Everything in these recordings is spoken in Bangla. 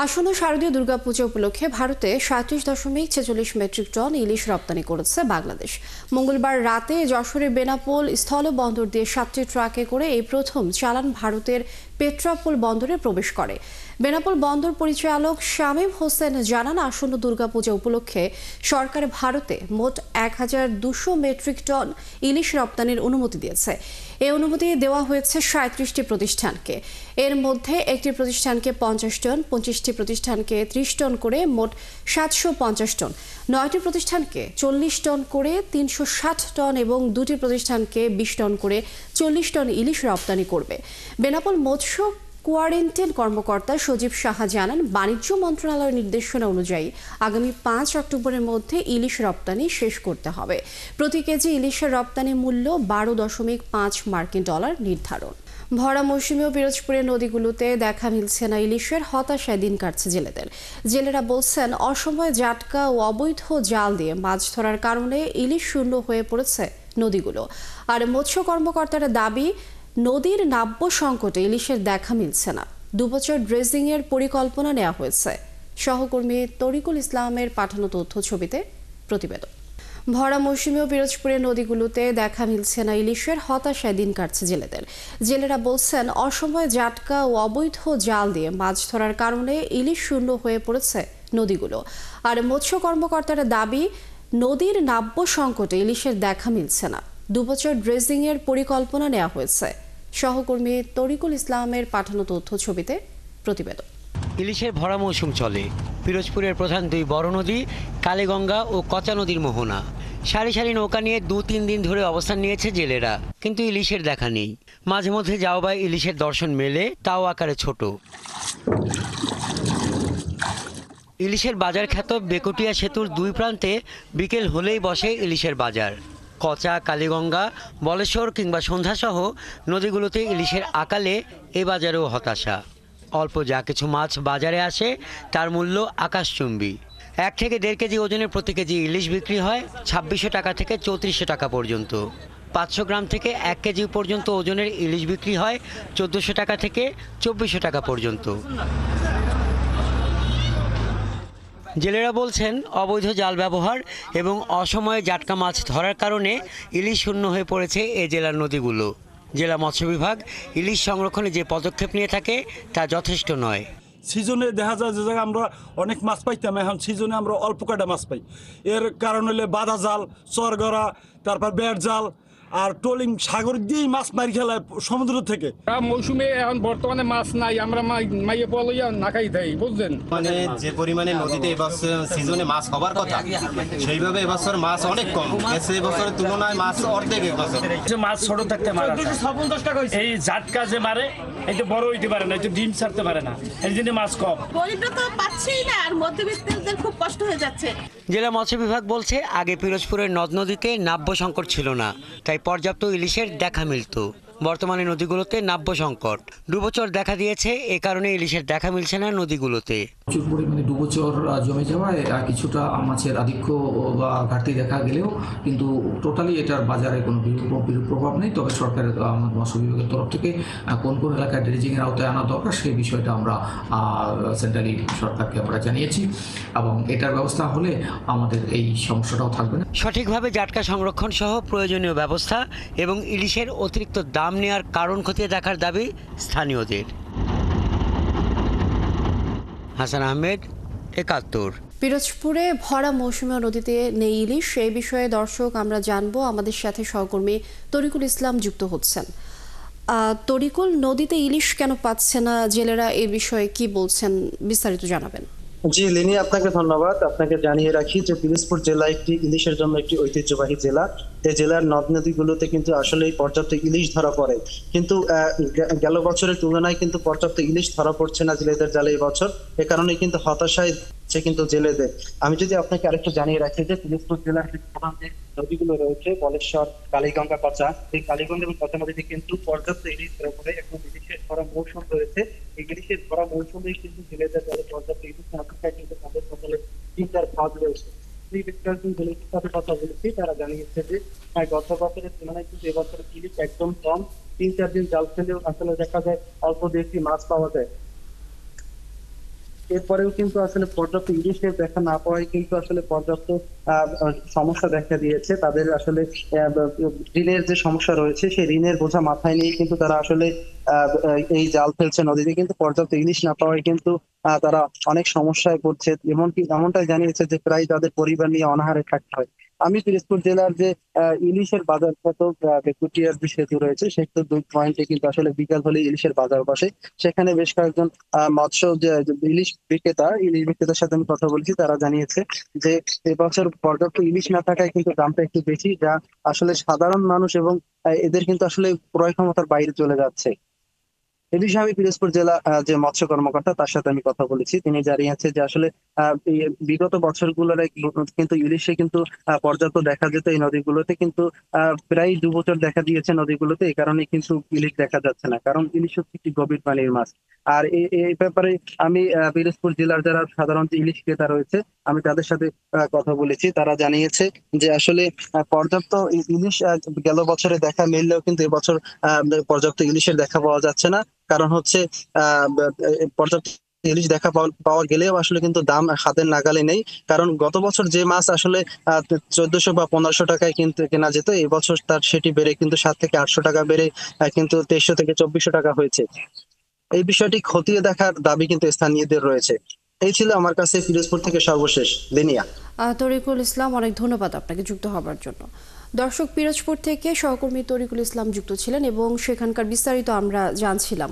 আসন্ন শারদীয় দুর্গাপূজা উপলক্ষে ভারতে 37.46 মেট্রিক টন ইলিশ রপ্তানি করেছে বাংলাদেশ। মঙ্গলবার রাতে যশোরের বেনাপোল স্থলবন্দর দিয়ে 7টি ট্রাকে করে এই প্রথম চালান ভারতের পেট্রাপোল বন্দরে প্রবেশ করে। বেনাপোল বন্দর পরিচালক শামীম হোসেন জানান, আসন্ন দুর্গাপূজা উপলক্ষে সরকার ভারতে মোট 1200 মেট্রিক টন ইলিশ রপ্তানির অনুমতি দিয়েছে। এই অনুমতি দেওয়া হয়েছে 37টি প্রতিষ্ঠানকে। এর মধ্যে একটি প্রতিষ্ঠানকে 50 টন, 25টি প্রতিষ্ঠানকে 30 টন করে মোট 750 টন, 9টি প্রতিষ্ঠানকে 40 টন করে 360 টন এবং 2টি প্রতিষ্ঠানকে 20 টন করে 40 টন ইলিশ রপ্তানি করবে। বেনাপোল মৎস্য কোয়ারেন্টাইন কর্মকর্তা সজীব সাহা জানান, বাণিজ্য মন্ত্রণালয়ের নির্দেশনা অনুযায়ী আগামী 5 অক্টোবরের মধ্যে ইলিশ রপ্তানি শেষ করতে হবে। প্রতি কেজি ইলিশের রপ্তানি মূল্য 12.5 মার্কিন ডলার নির্ধারণ। ভরা মৌসুমীয় পিরোজপুরের নদীগুলোতে দেখা মিলছে না ইলিশের, হতাশায় দিন কাটছে জেলেদের। জেলেরা বলছেন, অসময়ে জাটকা ও অবৈধ জাল দিয়ে মাছ ধরার কারণে ইলিশ শূন্য হয়ে পড়েছে নদীগুলো। আর মৎস্য কর্মকর্তারা দাবি, নদীর নাব্য সংকটে ইলিশের দেখা মিলছে না। 2 বছর ড্রেজিং এর পরিকল্পনা নেওয়া হয়েছে। সহকর্মী তরিকুল ইসলামের পাঠানো তথ্য ছবিতে প্রতিবেদন। ভরা মৌসুমীয় পিরোজপুরের নদীগুলোতে দেখা মিলছে না ইলিশের, হতাশায় দিন কাটছে জেলেদের। জেলেরা বলছেন, অসময়ে জাটকা ও অবৈধ জাল দিয়ে মাছ ধরার কারণে ইলিশ শূন্য হয়ে পড়েছে নদীগুলো। আর মৎস্য কর্মকর্তারা দাবি, নদীর নাব্য সংকটে ইলিশের দেখা মিলছে না। 2 বছর ড্রেজিং এর পরিকল্পনা নেওয়া হয়েছে। সহকর্মী তরিকুল ইসলামের পাঠানো তথ্য ছবিতে প্রতিবেদন। ইলিশের ভরা মৌসুম চলে। পিরোজপুরের প্রধান 2 বড় নদী কালীগঙ্গা ও কচা নদীর মোহনা। সারি সারি নৌকা নিয়ে 2-3 দিন ধরে অবস্থান নিয়েছে জেলেরা, কিন্তু ইলিশের দেখা নেই। মাঝে মধ্যে যাও বা ইলিশের দর্শন মেলে, তাও আকারে ছোট। ইলিশের বাজার খ্যাত বেকুটিয়া সেতুর 2 প্রান্তে বিকেল হলেই বসে ইলিশের বাজার। কচা, কালীগঙ্গা, বলেশ্বর কিংবা সন্ধ্যাসহ নদীগুলোতে ইলিশের আকালে এ বাজারেও হতাশা। অল্প যা কিছু মাছ বাজারে আসে তার মূল্য আকাশচুম্বী। 1 থেকে 1.5 কেজি ওজনের প্রতি কেজি ইলিশ বিক্রি হয় 2600 টাকা থেকে 3400 টাকা পর্যন্ত। 500 গ্রাম থেকে 1 কেজি পর্যন্ত ওজনের ইলিশ বিক্রি হয় 1400 টাকা থেকে 2400 টাকা পর্যন্ত। জেলেরা বলছেন, অবৈধ জাল ব্যবহার এবং অসময়ে জাটকা মাছ ধরার কারণে ইলিশ শূন্য হয়ে পড়েছে এ জেলার নদীগুলো। জেলা মৎস্য বিভাগ ইলিশ সংরক্ষণে যে পদক্ষেপ নিয়ে থাকে তা যথেষ্ট নয়। সিজনে দেখা যায় যে জায়গায় আমরা অনেক মাছ পাইতাম, এখন সিজনে আমরা অল্প কয়টা মাছ পাই। এর কারণ হলে বাঁধা জাল, চরগড়া, তারপর ব্যাট জাল আর ট্রলিং, সাগর দিয়েই মাছ মারি খেলায় সমুদ্র থেকে। মৌসুমে এখন বর্তমানে মাছ নাই, আমরা মাইয়ে পলইয়া না খাই থাই, বুঝলেন। মানে যে পরিমাণে নদীতে এবছর সিজনে মাছ হবার কথা, সেইভাবে এবছর মাছ অনেক কম। এবছরের তুলনায় মাছ অর্ধেক এবছর। মাছ ছোট থাকতে মারা, এই ঝাটকা যে মারে এটা বড় হইতে পারে না, এটা ডিম ছাড়তে পারে না, এই জন্য মাছ কম। গরিবরা তো পাচ্ছেই না, আর মধ্যবিত্তদের খুব কষ্ট হয়ে যাচ্ছে। জেলা মৎস্য বিভাগ বলছে, আগে পিরোজপুরের নদ নদীতে নাব্য সংকট ছিল না, তাই পর্যাপ্ত ইলিশের দেখা মিলত। বর্তমানে নদীগুলোতে নাব্য সংকট। ডুবোচর দেখা দিয়েছে, এ কারণে ইলিশের দেখা মিলছে না নদীগুলোতে। প্রচুর পরিমাণে ডুবোচর জমে যাওয়ায় কিছুটা মাছের আধিক্য বা ঘাটতি দেখা গেলেও কিন্তু টোটালি এটার বাজারে কোনো বিরূপ প্রভাব নেই। তবে সরকারের মৎস্য বিভাগের তরফ থেকে কোন কোন এলাকায় ড্রেজিংয়ের আওতায় আনা দরকার সেই বিষয়টা আমরা সেন্ট্রালি সরকারকে আমরা জানিয়েছি, এবং এটার ব্যবস্থা হলে আমাদের এই সমস্যাটাও থাকবে না। সঠিকভাবে জাটকা সংরক্ষণ সহ প্রয়োজনীয় ব্যবস্থা এবং ইলিশের অতিরিক্ত দাম নেওয়ার কারণ খতিয়ে দেখার দাবি স্থানীয়দের। হাসান আহমেদ, 71। পিরোজপুরে ভরা মৌসুমীয় নদীতে নেই ইলিশ, এই বিষয়ে দর্শক আমরা জানবো। আমাদের সাথে সহকর্মী তরিকুল ইসলাম যুক্ত হচ্ছেন। তরিকুল, নদীতে ইলিশ কেন পাচ্ছে না জেলেরা, এ বিষয়ে কি বলছেন, বিস্তারিত জানাবেন। জি লিনি, আপনাকে ধন্যবাদ। আপনাকে জানিয়ে রাখি যে পিরোজপুর জেলা একটি ইলিশের জন্য একটি ঐতিহ্যবাহী জেলা। এই জেলার নদ নদীগুলোতে কিন্তু আসলেই পর্যাপ্ত ইলিশ ধরা পড়ে, কিন্তু গেল বছরের তুলনায় কিন্তু পর্যাপ্ত ইলিশ ধরা পড়ছে না জেলেদের জালে এই বছর। এ কারণে কিন্তু হতাশায় কিন্তু জেলেদের। আমি যদি আপনাকে আরেকটু জানিয়ে রাখি যে পিরোজপুর জেলার প্রধান যে নদীগুলো রয়েছে বলেশ্বর, কালীগঙ্গা, কচা, এই কালীগঙ্গা এবং কচা নদীতে কিন্তু পর্যাপ্ত ইলিশ ধরা পড়ে। এখন ইলিশের ভরা মৌসুম রয়েছে, এই ইলিশের ভরা মৌসুমে কিন্তু জেলেদের জালে পর্যাপ্ত ইলিশ না থাকায় কিন্তু তাদের ফসলে চিন্তার ভাব রয়েছে। সাথে কথা বলেছি, তারা জানিয়েছে যে গত বছরের তুলনায় কিন্তু এবছর ইলিশ একদম কম। 3-4 দিন জাল ফেলেও আসলে দেখা যায় অল্প বেশি মাছ পাওয়া যায়। এরপরেও কিন্তু আসলে পর্যাপ্ত ইলিশের দেখা না পাওয়ায় কিন্তু আসলে পর্যাপ্ত সমস্যা দেখা দিয়েছে। তাদের আসলে ঋণের যে সমস্যা রয়েছে সেই ঋণের বোঝা মাথায় নিয়ে কিন্তু তারা আসলে এই জাল ফেলছে নদীতে, কিন্তু পর্যাপ্ত ইলিশ না পাওয়ায় কিন্তু তারা অনেক সমস্যায় পড়ছে। এমনটাই জানিয়েছে যে প্রায় তাদের পরিবার নিয়ে অনাহারে থাকতে হয়। আমি পিরোজপুর জেলার যে ইলিশের বাজার কত বেকুটিয়ার যে সেতু রয়েছে, সেতু 2 পয়েন্টে কিন্তু আসলে বিকাল হলে ইলিশের বাজার বসে। সেখানে বেশ কয়েকজন মৎস্য যে ইলিশ বিক্রেতার সাথে আমি কথা বলেছি, তারা জানিয়েছে যে এবছর পর্যাপ্ত ইলিশ না থাকায় কিন্তু দামটা একটু বেশি, যা আসলে সাধারণ মানুষ এবং এদের কিন্তু আসলে ক্রয় ক্ষমতার বাইরে চলে যাচ্ছে। এ বিষয়ে আমি পিরোজপুর জেলা যে মৎস্য কর্মকর্তা তার সাথে আমি কথা বলেছি। তিনি জানিয়েছে যে আসলে এই বিগত বছরগুলোর কিন্তু ইলিশে কিন্তু পর্যাপ্ত দেখা যেত এই নদীগুলোতে, কিন্তু প্রায় 2 বছর দেখা দিয়েছে নদীগুলোতে। এই কারণে কিন্তু ইলিশ দেখা যাচ্ছে না, কারণ ইলিশ হচ্ছে একটি গভীর পানির মাছ। আর এই ব্যাপারে আমি পিরোজপুর জেলার যারা সাধারণত ইলিশ ক্রেতা রয়েছে, আমি তাদের সাথে কথা বলেছি। তারা জানিয়েছে যে আসলে পর্যাপ্ত ইলিশ গেল বছরে দেখা মিললেও কিন্তু এবছর পর্যাপ্ত ইলিশের দেখা পাওয়া যাচ্ছে না। কারণ হচ্ছে পর্যাপ্ত ইলিশ দেখা পাওয়া গেলেও আসলে কিন্তু দাম হাতের নাগালে নেই। কারণ গত বছর যে মাছ আসলে 1400 বা 1500 টাকায় কিন্তু কেনা যেত, এই বছর তার সেটি বেড়ে কিন্তু 7 থেকে 800 টাকা বেড়ে কিন্তু 2300 থেকে 2400 টাকা হয়েছে। এই বিষয়টি খতিয়ে দেখার দাবি কিন্তু স্থানীয়দের রয়েছে। এই ছিল আমার কাছে পিরোজপুর থেকে সর্বশেষ। দিনিয়া। তরিকুল ইসলাম, অনেক ধন্যবাদ আপনাকে যুক্ত হবার জন্য। দর্শক, পিরোজপুর থেকে সহকর্মী তরিকুল ইসলাম যুক্ত ছিলেন এবং সেখানকার বিস্তারিত আমরা জানছিলাম।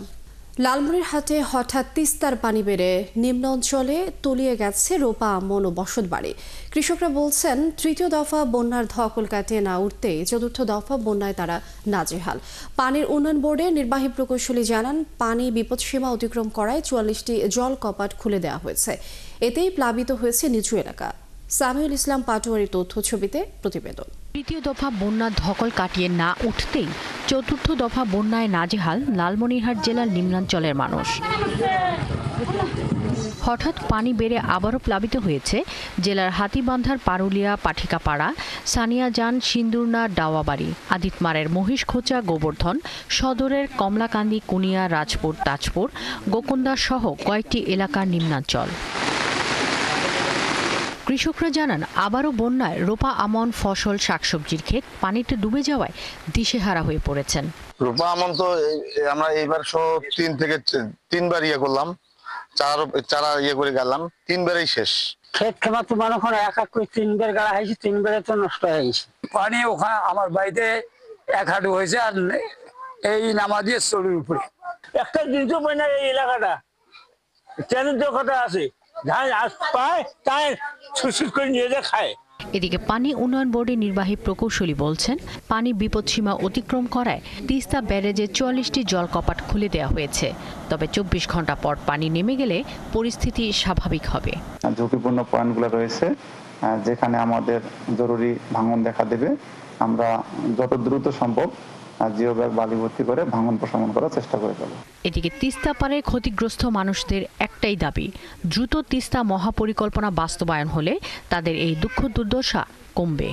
লালমনিরহাটে হঠাৎ তিস্তার পানি বেড়ে নিম্ন অঞ্চলে তলিয়ে গেছে রোপা আমন ও বসতবাড়ি। কৃষকরা বলছেন, তৃতীয় দফা বন্যার ধকল কাটিয়ে না উঠতে চতুর্থ দফা বন্যায় তারা নাজেহাল। পানির উন্নয়ন বোর্ডের নির্বাহী প্রকৌশলী জানান, পানি বিপদসীমা অতিক্রম করায় 44টি জল কপাট খুলে দেওয়া হয়েছে। এতেই প্লাবিত হয়েছে নিচু এলাকা। সামিউল ইসলাম পাটোয়ারি তথ্য ছবিতে প্রতিবেদন। তৃতীয় দফা বন্যার ধকল কাটিয়ে না উঠতেই চতুর্থ দফা বন্যায় নাজেহাল লালমনিরহাট জেলার নিম্নাঞ্চলের মানুষ। হঠাৎ পানি বেড়ে আবারও প্লাবিত হয়েছে জেলার হাতিবান্ধার পারুলিয়া, পাঠিকাপাড়া, সানিয়াজান, সিন্দুরনা, ডাওয়াবাড়ি, আদিতমারের মহিষখোঁচা, গোবর্ধন, সদরের কমলাকান্দি, কুনিয়া, রাজপুর, তাজপুর, গোকুন্দা সহ কয়েকটি এলাকার নিম্নাঞ্চল। কৃষকরা জানান, আবারও বন্যায় রোপা আমন, ফসল, শাকসবজির ক্ষেত পানিতে ডুবে যাওয়ায় দিশেহারা হয়ে পড়েছেন। রোপা আমন তো আমরা এইবার 3 থেকে 3বার করলাম, চারা করে গেলাম, 3বারই শেষ। ক্ষেত খামার তো মনে হয় এক করে 3বার গাড়া হয়েছে, 3বারে তো নষ্ট হয়ে গেছে। পানি ওখানে আমার বাড়িতে 1 হাঁটু হয়েছে, আর এই নামা দিয়ে চড়ুর উপরে একটা জিনিস পাই না। এই এলাকাটা ট্রেনের কথা আছে, এদিকে পানি উন্নয়ন বোর্ডের নির্বাহী প্রকৌশলী বলছেন, পানি বিপদসীমা অতিক্রম করায় তিস্তা ব্যারেজে 44টি জল কপাট খুলে দেওয়া হয়েছে। তবে 24 ঘন্টা পর পানি নেমে গেলে পরিস্থিতি স্বাভাবিক হবে। ঝুঁকিপূর্ণ পয়েন্টগুলো রয়েছে, যেখানে আমাদের জরুরি ভাঙন দেখা দেবে। আমরা যত দ্রুত সম্ভব জিও ব্যাগ বালি ভর্তি করে ভাঙন প্রশমন করার চেষ্টা করে যাব। এদিকে তিস্তা পাড়ে ক্ষতিগ্রস্ত মানুষদের একটাই দাবি, দ্রুত তিস্তা মহাপরিকল্পনা বাস্তবায়ন হলে তাদের এই দুঃখ দুর্দশা কমবে।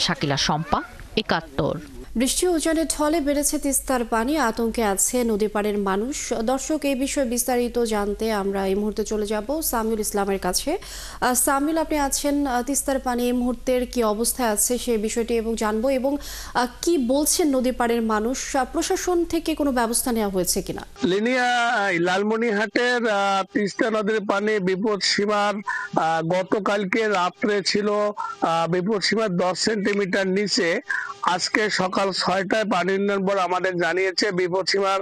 শাকিলা শম্পা, ৭১। বৃষ্টি উজানের ঢলে বেড়েছে তিস্তার পানি, আতঙ্কে আছে নদী পাড়ের মানুষ। দর্শক, এই বিষয়ে বিস্তারিত জানতে আমরা এই মুহূর্তে চলে যাব সামিউল ইসলামের কাছে। সামিউল, আপনি আছেন, তিস্তার পানি এই মুহূর্তের কি অবস্থায় আছে সেই বিষয়টি এবং জানবো, এবং কি বলছেন নদী পাড়ের মানুষ, প্রশাসন থেকে কোনো ব্যবস্থা নেওয়া হয়েছে কিনা? লিনিয়া, লালমনিরহাটের তিস্তা নদীর পানি বিপদ সীমার গতকালকে রাত্রে ছিল বিপদ সীমার 10 সেন্টিমিটার নিচে। আজকে সকাল 6টায় পানি উন্নয়ন বোর্ড আমাদের জানিয়েছে বিপদ সীমার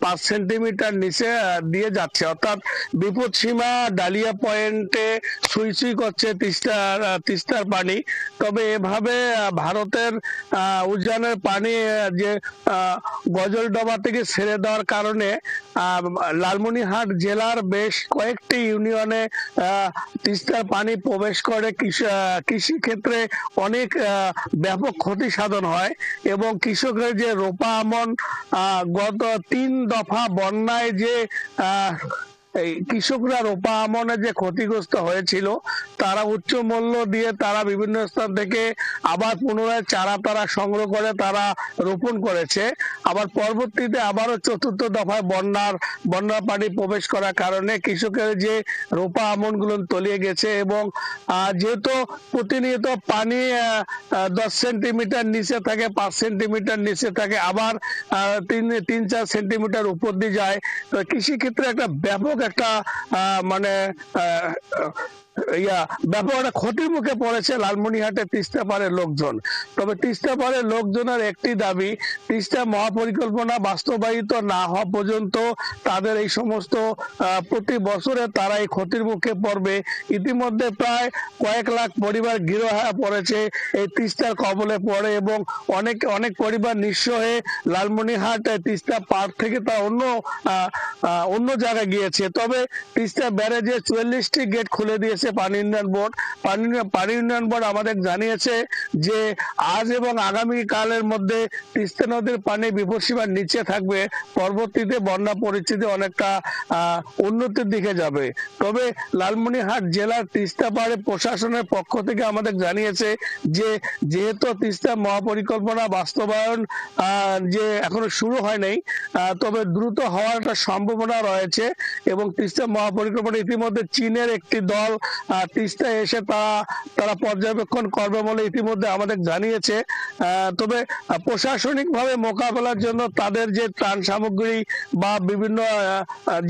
5 সেন্টিমিটার নিচে দিয়ে যাচ্ছে, অর্থাৎ বিপদ সীমা ডালিয়া পয়েন্টে সুই করছে তিস্তার পানি। তবে এভাবে ভারতের উজানের পানি যে গজলডোবা থেকে ছেড়ে দেওয়ার কারণে লালমনিরহাট জেলার বেশ কয়েকটি ইউনিয়নে তিস্তার পানি প্রবেশ করে, কৃষি ক্ষেত্রে অনেক ব্যাপক ক্ষতি সাধন হয় এবং কৃষকের যে রোপা আমন গত 3 দফা বন্যায় যে কৃষকরা রোপা আমনে যে ক্ষতিগ্রস্ত হয়েছিল তারা উচ্চ মূল্য দিয়ে তারা বিভিন্ন স্থান থেকে আবার পুনরায় চারা তারা সংগ্রহ করে তারা রোপণ করেছে। আবার পরবর্তীতে আবারও চতুর্থ দফায় বন্যার পানি প্রবেশ করার কারণে কৃষকের যে রোপা আমনগুলো তলিয়ে গেছে এবং যেহেতু প্রতিনিয়ত পানি 10 সেন্টিমিটার নিচে থাকে, 5 সেন্টিমিটার নিচে থাকে, আবার 3-4 সেন্টিমিটার উপর দিয়ে যায়, তো কৃষি ক্ষেত্রে একটা ব্যাপক একটা মানে ব্যাপক একটা ক্ষতির মুখে পড়েছে লালমনিরহাটে তিস্তা পাড়ের লোকজন। তবে তিস্তা পাড়ের লোকজনের একটি দাবি, তিস্তা মহাপরিকল্পনা বাস্তবায়িত না হওয়া পর্যন্ত তাদের এই সমস্ত প্রতি বছরে তারা এই ক্ষতির মুখে পড়বে। ইতিমধ্যে প্রায় কয়েক লাখ পরিবার গৃহ হয়ে পড়েছে এই তিস্তার কবলে পড়ে এবং অনেক পরিবার নিঃস্ব হয়ে লালমনিরহাট তিস্তা পাড় থেকে তা অন্য জায়গায় গিয়েছে। তবে তিস্তা ব্যারেজে 44টি গেট খুলে দিয়েছে পানি উন্নয়ন বোর্ড আমাদের জানিয়েছে যে আজ এবং আগামী কালের মধ্যে তিস্তা নদীর পানি বিপদসীমার নিচে থাকবে, পরবর্তীতে বন্যা পরিস্থিতি অনেকটা উন্নতির দিকে যাবে। তবে লালমনিরহাট জেলার তিস্তা পাড়ে প্রশাসনের পক্ষ থেকে আমাদের জানিয়েছে যে যেহেতু তিস্তা মহাপরিকল্পনা বাস্তবায়ন যে এখনো শুরু হয় নাই, তবে দ্রুত হওয়ার একটা সম্ভাবনা রয়েছে এবং তিস্তা মহাপরিকল্পনা ইতিমধ্যে চীনের একটি দল তিস্তায় এসে তারা পর্যবেক্ষণ করবে বলে ইতিমধ্যে আমাদের জানিয়েছে। তবে প্রশাসনিকভাবে মোকাবেলার জন্য তাদের যে ত্রাণ সামগ্রী বা বিভিন্ন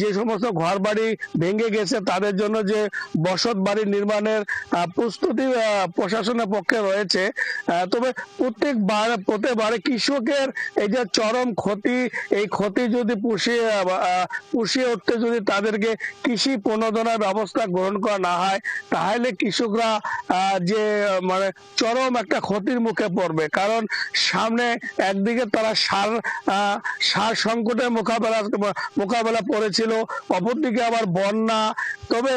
যে সমস্ত ঘর বাড়ি ভেঙে গেছে তাদের জন্য যে বসত বাড়ি নির্মাণের প্রস্তুতি প্রশাসনের পক্ষে রয়েছে। তবে প্রত্যেকবারে কৃষকের এই যে চরম ক্ষতি, এই ক্ষতি যদি পুষিয়ে উঠতে যদি তাদেরকে কৃষি প্রণোদনার ব্যবস্থা গ্রহণ করা না হয়, তাহলে কৃষকরা যে মানে চরম একটা ক্ষতির মুখে পড়বে। কারণ সামনে একদিকে তারা সার সংকটের মোকাবেলা করেছিল, অপরদিকে আবার বন্যা। তবে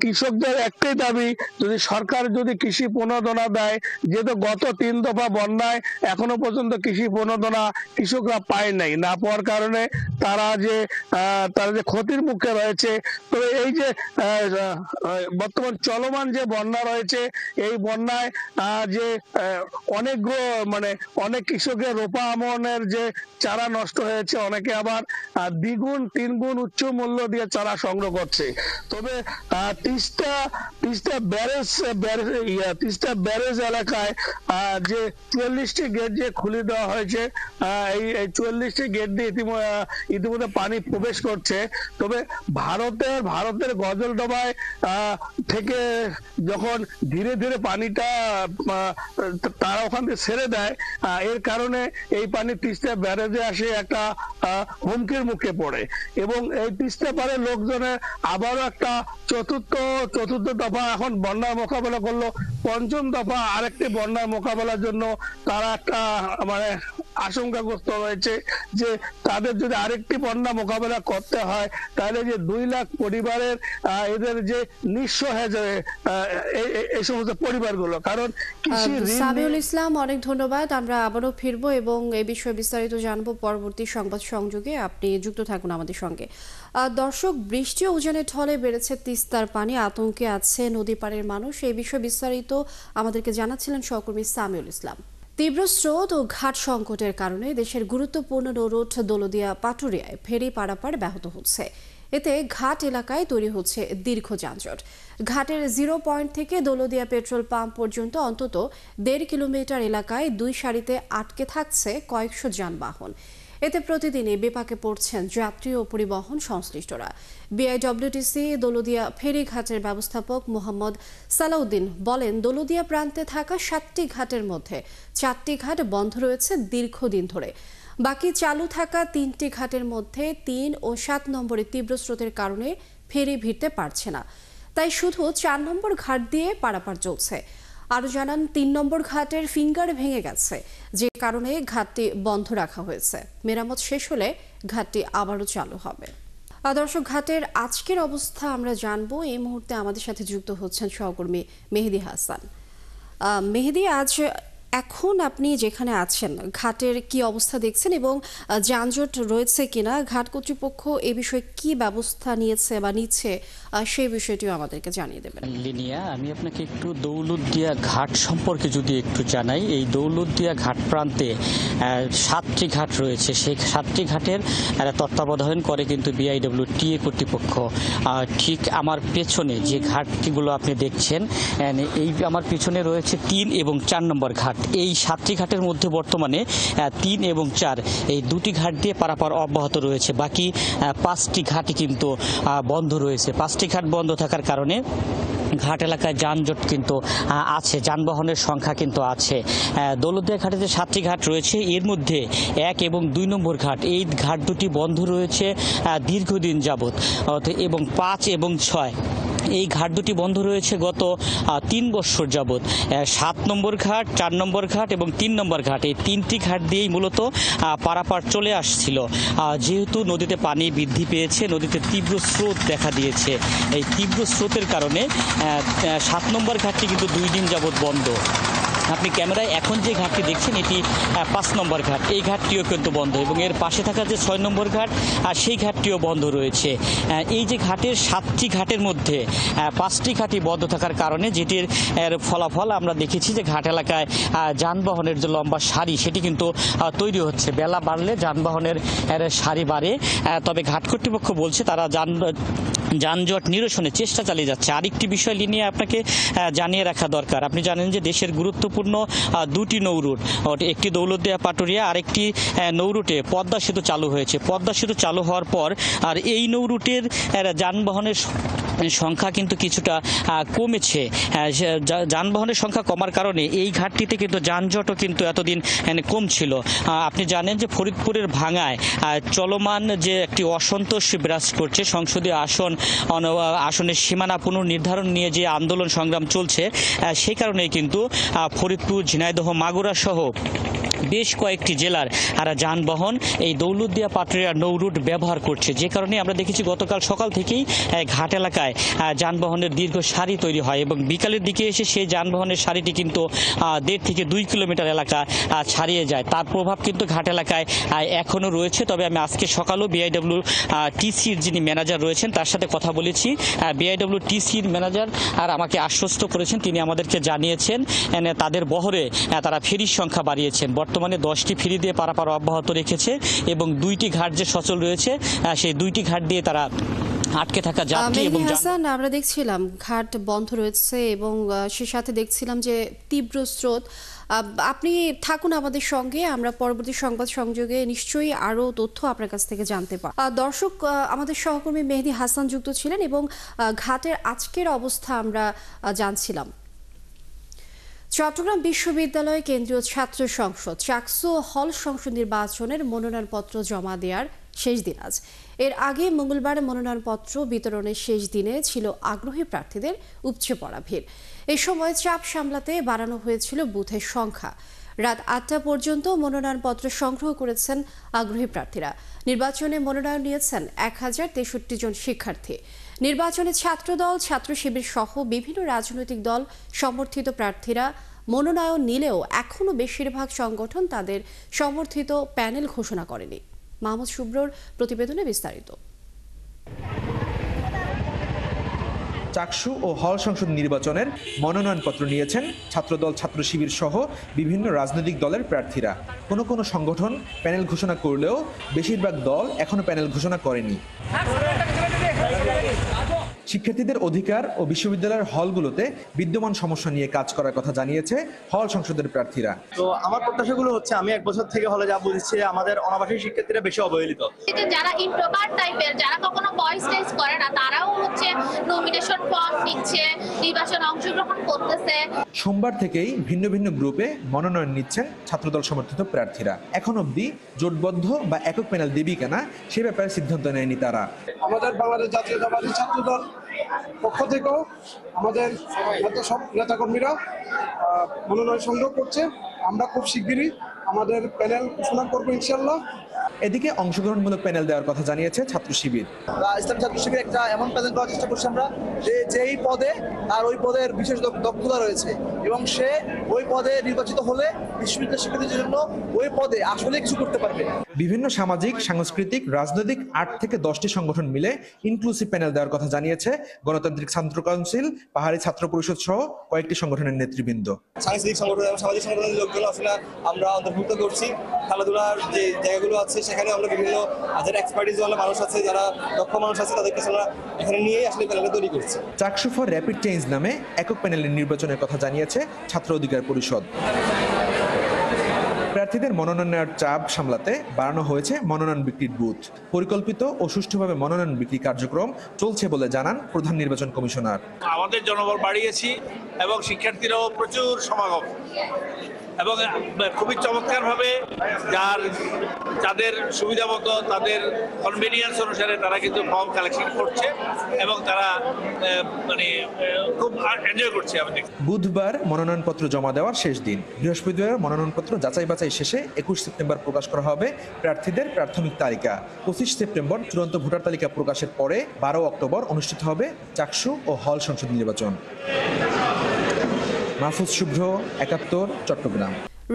কৃষকদের একটাই দাবি, যদি সরকার যদি কৃষি প্রণোদনা দেয়, যেহেতু গত 3 দফা বন্যায় এখনো পর্যন্ত কৃষি প্রণোদনা কৃষকরা পায় নাই, না পাওয়ার কারণে তারা যে ক্ষতির মুখে রয়েছে। তো এই যে বর্তমান চলমান যে বন্যা রয়েছে, এই বন্যায় যে অনেক কৃষকের রোপা আমনের যে চারা নষ্ট হয়েছে, অনেকে আবার 2-3 গুণ উচ্চ মূল্য দিয়ে চারা সংগ্রহ করছে। তবে তিস্তা ব্যারেজ এলাকায় যে 44টি গেট যে খুলে দেওয়া হয়েছে, এই 44টি গেট দিয়ে ইতিমধ্যে পানি প্রবেশ করছে। তবে ভারতের গজলডোবায় থেকে যখন ধীরে ধীরে পানিটা তারা ওখান থেকে ছেড়ে দেয়, এর কারণে এই পানি তিস্তা ব্যারেজে আসে একটা হুমকির মুখে পড়ে এবং এই তিস্তা পাড়ের লোকজনের আবারও একটা চতুর্থ দফা এখন বন্যার মোকাবেলা করলো, 5ম দফা আরেকটি বন্যার মোকাবেলার জন্য তারা একটা আশঙ্কাগ্রস্ত রয়েছে যে তাদের যদি আরেকটি বন্যা মোকাবেলা করতে হয়, তাহলে যে 2 লাখ পরিবারের এদের যে নিঃস্ব হয়ে যাবে এই সমস্ত পরিবারগুলো। কারণ সামিউল ইসলাম, অনেক ধন্যবাদ। আমরা আবারও ফিরবো এবং এই বিষয়ে বিস্তারিত জানবো পরবর্তী সংবাদ সংযোগে। আপনি যুক্ত থাকুন আমাদের সঙ্গে। দর্শক, বৃষ্টি ও উজানের ঢলে বেড়েছে তিস্তার পানি, আতঙ্কে আছে নদী পাড়ের মানুষ। এই বিষয়ে বিস্তারিত আমাদেরকে জানাচ্ছিলেন সহকর্মী সামিউল ইসলাম। তীব্র স্রোত ও ঘাট সংকটের কারণে দেশের গুরুত্বপূর্ণ নৌরুট দৌলতদিয়া পাটুরিয়ায় ফেরি পারাপার ব্যাহত হচ্ছে। এতে ঘাট এলাকায় তৈরি হচ্ছে দীর্ঘ যানজট। ঘাটের 0 পয়েন্ট থেকে দৌলতদিয়া পেট্রোল পাম্প পর্যন্ত অন্তত 1.5 কিলোমিটার এলাকায় 2 সারিতে আটকে থাকছে কয়েকশো যানবাহন। এতে প্রতিদিনই বিপাকে পড়ছেন যাত্রী ও পরিবহন সংশ্লিষ্টরা। বিআইডব্লিউটিসি দৌলতদিয়া ফেরিঘাটের ব্যবস্থাপক মোহাম্মদ সালাউদ্দিন বলেন, দৌলতদিয়া প্রান্তে থাকা 7টি ঘাটের মধ্যে 4টি ঘাট বন্ধ রয়েছে দীর্ঘদিন ধরে। বাকি চালু থাকা 3টি ঘাটের মধ্যে 3 ও 7 নম্বরে তীব্র স্রোতের কারণে ফেরি ভিড়তে পারছে না, তাই শুধু 4 নম্বর ঘাট দিয়ে পারাপার চলছে। আরও জানান, 3 নম্বর ঘাটের ফিঙ্গার ভেঙে গেছে, যে কারণে ঘাটটি বন্ধ রাখা হয়েছে। মেরামত শেষ হলে ঘাটটি আবারও চালু হবে। দর্শক, ঘাটের আজকের অবস্থা আমরা জানবো। এই মুহূর্তে আমাদের সাথে যুক্ত হচ্ছেন সহকর্মী মেহেদি হাসান। মেহেদি, আজ এখন আপনি যেখানে আছেন ঘাটের কি অবস্থা দেখছেন এবং যানজট রয়েছে কিনা, ঘাট কর্তৃপক্ষ এ বিষয়ে কি ব্যবস্থা নিয়েছে বা নিচ্ছে সেই বিষয়টিও আমাদেরকে জানিয়ে দেবেন। লিনিয়া, আমি আপনাকে একটু দৌলতদিয়া ঘাট সম্পর্কে যদি একটু জানাই। এই দৌলতদিয়া ঘাট প্রান্তে 7টি ঘাট রয়েছে। সেই 7টি ঘাটের তত্ত্বাবধান করে কিন্তু বিআইডব্লিউটিএ কর্তৃপক্ষ। ঠিক আমার পেছনে যে ঘাটগুলো আপনি দেখছেন, এই আমার পেছনে রয়েছে 3 এবং 4 নম্বর ঘাট। এই 7টি ঘাটের মধ্যে বর্তমানে 3 এবং 4 এই 2টি ঘাট দিয়ে পারাপার অব্যাহত রয়েছে। বাকি 5টি ঘাটই কিন্তু বন্ধ রয়েছে। 5টি ঘাট বন্ধ থাকার কারণে ঘাট এলাকায় যানজট কিন্তু আছে, যানবাহনের সংখ্যা কিন্তু আছে। দৌলতদিয়া ঘাটে যে 7টি ঘাট রয়েছে এর মধ্যে 1 এবং 2 নম্বর ঘাট, এই ঘাট দুটি বন্ধ রয়েছে দীর্ঘদিন যাবৎ, এবং 5 এবং 6 এই ঘাট দুটি বন্ধ রয়েছে গত 3 বছর যাবৎ। 7 নম্বর ঘাট, 4 নম্বর ঘাট এবং 3 নম্বর ঘাট, এই 3টি ঘাট দিয়েই মূলত পারাপার চলে আসছিল। যেহেতু নদীতে পানি বৃদ্ধি পেয়েছে, নদীতে তীব্র স্রোত দেখা দিয়েছে, এই তীব্র স্রোতের কারণে 7 নম্বর ঘাটটি কিন্তু 2 দিন যাবৎ বন্ধ। আপনি ক্যামেরায় এখন যে ঘাটটি দেখছেন এটি 5 নম্বর ঘাট, এই ঘাটটিও কিন্তু বন্ধ, এবং এর পাশে থাকা যে 6 নম্বর ঘাট আর সেই ঘাটটিও বন্ধ রয়েছে। এই যে ঘাটের 7টি ঘাটের মধ্যে 5টি ঘাটই বন্ধ থাকার কারণে যেটির ফলাফল আমরা দেখেছি যে ঘাট এলাকায় যানবাহনের যে লম্বা সারি সেটি কিন্তু তৈরি হচ্ছে। বেলা বাড়লে যানবাহনের সারি বাড়ে, তবে ঘাট কর্তৃপক্ষ বলছে তারা যানজট নিরসনের চেষ্টা চালিয়ে যাচ্ছে। আরেকটি বিষয় নিয়ে আপনাকে জানিয়ে রাখা দরকার, আপনি জানেন যে দেশের গুরুত্বপূর্ণ 2টি নৌরুট, একটি দৌলতদিয়া পাটুরিয়া, আরেকটি নৌরুটে পদ্মা সেতু চালু হয়েছে। পদ্মা সেতু চালু হওয়ার পর আর এই নৌরুটের যানবাহনের সংখ্যা কিন্তু কিছুটা কমেছে। যানবাহনের সংখ্যা কমার কারণে এই ঘাটটিতে কিন্তু যানজটও কিন্তু এতদিন কম ছিল। আপনি জানেন যে ফরিদপুরের ভাঙায় চলমান যে একটি অসন্তোষ বিরাজ করছে, সংসদীয় আসনের সীমানা পুনর্নির্ধারণ নিয়ে যে আন্দোলন সংগ্রাম চলছে, সেই কারণেই কিন্তু ফরিদপুর, ঝিনাইদহ, মাগুরা সহ বেশ কয়েকটি জেলার যানবাহন এই দৌলতদিয়া পাটুরিয়া নৌরুট ব্যবহার করছে, যে কারণে আমরা দেখেছি গতকাল সকাল থেকেই ঘাট এলাকায় যানবাহনের দীর্ঘ সারি তৈরি হয়, এবং বিকালের দিকে এসে সেই যানবাহনের সারিটি কিন্তু 1.5 থেকে 2 কিলোমিটার এলাকা ছাড়িয়ে যায়। তার প্রভাব কিন্তু ঘাট এলাকায় এখনও রয়েছে। তবে আমি আজকে সকালেও বিআইডব্লিউটিসির যিনি ম্যানেজার রয়েছেন তার সাথে কথা বলেছি। বিআইডব্লিউটিসির ম্যানেজার আর আমাকে আশ্বস্ত করেছেন, তিনি আমাদেরকে জানিয়েছেন তাদের বহরে তারা ফেরির সংখ্যা বাড়িয়েছেন। বর্তমানে 10টি ফেরি দিয়ে পারাপার অব্যাহত রেখেছে, এবং 2টি ঘাট যে সচল রয়েছে সেই 2টি ঘাট দিয়ে তারা আটকে থাকা যাত্রী এবং হাসান, আমরা দেখছিলাম ঘাট বন্ধ রয়েছে এবং সে সাথে দেখছিলাম যে তীব্র স্রোত। আপনি থাকুন আমাদের সঙ্গে, আমরা পরবর্তী সংবাদ সংযোগে নিশ্চয়ই আরো তথ্য আপনার কাছ থেকে জানতে পারব। দর্শক, আমাদের সহকর্মী মেহেদি হাসান যুক্ত ছিলেন এবং ঘাটের আজকের অবস্থা আমরা জানছিলাম। চট্টগ্রাম বিশ্ববিদ্যালয় কেন্দ্রীয় ছাত্র সংসদ চাকসু হল সংসদ নির্বাচনের মনোনয়নপত্র জমা দেওয়ার শেষ দিন আজ। এর আগে মঙ্গলবার মনোনয়নপত্র বিতরণের শেষ দিনে ছিল আগ্রহী প্রার্থীদের উপচে পড়া ভিড়। এই সময় চাপ সামলাতে বাড়ানো হয়েছিল বুথের সংখ্যা। রাত 8টা পর্যন্ত মনোনয়নপত্র সংগ্রহ করেছেন আগ্রহী প্রার্থীরা। নির্বাচনে মনোনয়ন নিয়েছেন 1063 জন শিক্ষার্থী। নির্বাচনে ছাত্রদল, ছাত্র শিবির সহ বিভিন্ন রাজনৈতিক দল সমর্থিত প্রার্থীরা মনোনয়ন নিলেও এখনও বেশিরভাগ সংগঠন তাদের সমর্থিত প্যানেল ঘোষণা করেনি। মাহমুদ শুভ্রর প্রতিবেদনে বিস্তারিত। চাকসু ও হল সংসদ নির্বাচনের মনোনয়নপত্র নিয়েছেন ছাত্রদল, ছাত্র শিবির সহ বিভিন্ন রাজনৈতিক দলের প্রার্থীরা। কোনো সংগঠন প্যানেল ঘোষণা করলেও বেশিরভাগ দল এখনো প্যানেল ঘোষণা করেনি। শিক্ষার্থীদের অধিকার ও বিশ্ববিদ্যালয়ের হলগুলোতে বিদ্যমান সমস্যা নিয়ে কাজ করার কথা জানিয়েছে হল সংসদের প্রার্থীরা। তো আমার প্রত্যাশাগুলো হচ্ছে, আমি 1 বছর থেকে হলে যা বুঝছি আমাদের অনাবাসিক শিক্ষার্থীরা বেশি অবহেলিত। যারা ইন্ট্রোভার্ট টাইপের, যারা কখনো ভয়েস রেজ করে না, তারাও হচ্ছে নমিনেশন ফর্ম নিচ্ছে, নির্বাচনে অংশগ্রহণ করতেছে। সোমবার থেকেই ভিন্ন ভিন্ন গ্রুপে মনোনয়ন নিচ্ছেন ছাত্রদল সমর্থিত প্রার্থীরা। এখন অবধি জোটবদ্ধ বা একক প্যানেল দেবী কেনা সে ব্যাপারে সিদ্ধান্ত নেয়নি তারা। আমাদের বাংলাদেশ জাতীয়তাবাদী ছাত্রদল পক্ষ থেকেও আমাদের সব নেতাকর্মীরা মনোনয়ন সংগ্রহ করছে। আমরা খুব শিগগিরই আমাদের প্যানেল ঘোষণা করবো ইনশাল্লাহ। এদিকে অংশগ্রহণমূলক প্যানেল দেওয়ার কথা জানিয়েছে ছাত্র শিবির। ইসলাম ছাত্র শিবির একটা এমন প্যানেল করার চেষ্টা করছি আমরা যে যেই পদে আর ওই পদের বিশেষ দক্ষতা রয়েছে এবং সে ওই পদে নির্বাচিত হলে বিশ্ববিদ্যালয় শিক্ষার্থীদের জন্য ওই পদে আসলে কিছু করতে পারবে। বিভিন্ন সামাজিক, সাংস্কৃতিক, রাজনৈতিক 8 থেকে 10টি সংগঠন মিলে ইনক্লুসিভ প্যানেল দেওয়ার কথা জানিয়েছে গণতান্ত্রিক ছাত্র কাউন্সিল, পাহাড়ি ছাত্র পরিষদ সহ কয়েকটি সংগঠনের নেতৃবৃন্দ। সাংস্কৃতিক সংগঠন এবং সামাজিক সংগঠনের লোকজন আসলে আমরা অন্তর্ভুক্ত করছি। খেলাধুলার যে জায়গাগুলো আছে সেখানে আমরা বিভিন্ন যারা এক্সপার্টিস ওয়ালা মানুষ আছে, যারা দক্ষ মানুষ আছে, তাদেরকে আমরা এখানে নিয়েই আসলে প্যানেলটা তৈরি করছি। চাকসু ফর র্যাপিড চেঞ্জ নামে একক প্যানেলের নির্বাচনের কথা জানিয়েছে ছাত্র অধিকার পরিষদ। প্রার্থীদের মনোনয়ন নেওয়ার চাপ সামলাতে বাড়ানো হয়েছে মনোনয়ন বিক্রির বুথ। পরিকল্পিত ও সুষ্ঠুভাবে মনোনয়ন বিক্রি কার্যক্রম চলছে বলে জানান প্রধান নির্বাচন কমিশনার। আমাদের জনবল বাড়িয়েছি এবং শিক্ষার্থীরাও প্রচুর সমাগম এবং খুবই চমৎকারভাবে যাদের সুবিধা মতো তাদের কনভেনিয়েন্স অনুসারে তারা কিন্তু ফর্ম কালেকশন করছে এবং তারা মানে খুব এনজয় করছে। বুধবার মনোনয়নপত্র জমা দেওয়ার শেষ দিন। বৃহস্পতিবার মনোনয়নপত্র যাচাই বাছাই শেষে 21 সেপ্টেম্বর প্রকাশ করা হবে প্রার্থীদের প্রাথমিক তালিকা। 25 সেপ্টেম্বর চূড়ান্ত ভোটার তালিকা প্রকাশের পরে 12 অক্টোবর অনুষ্ঠিত হবে চাকসু ও হল সংসদ নির্বাচন। মাহফুজ শুভ্র, 71, চট্টগ্রাম।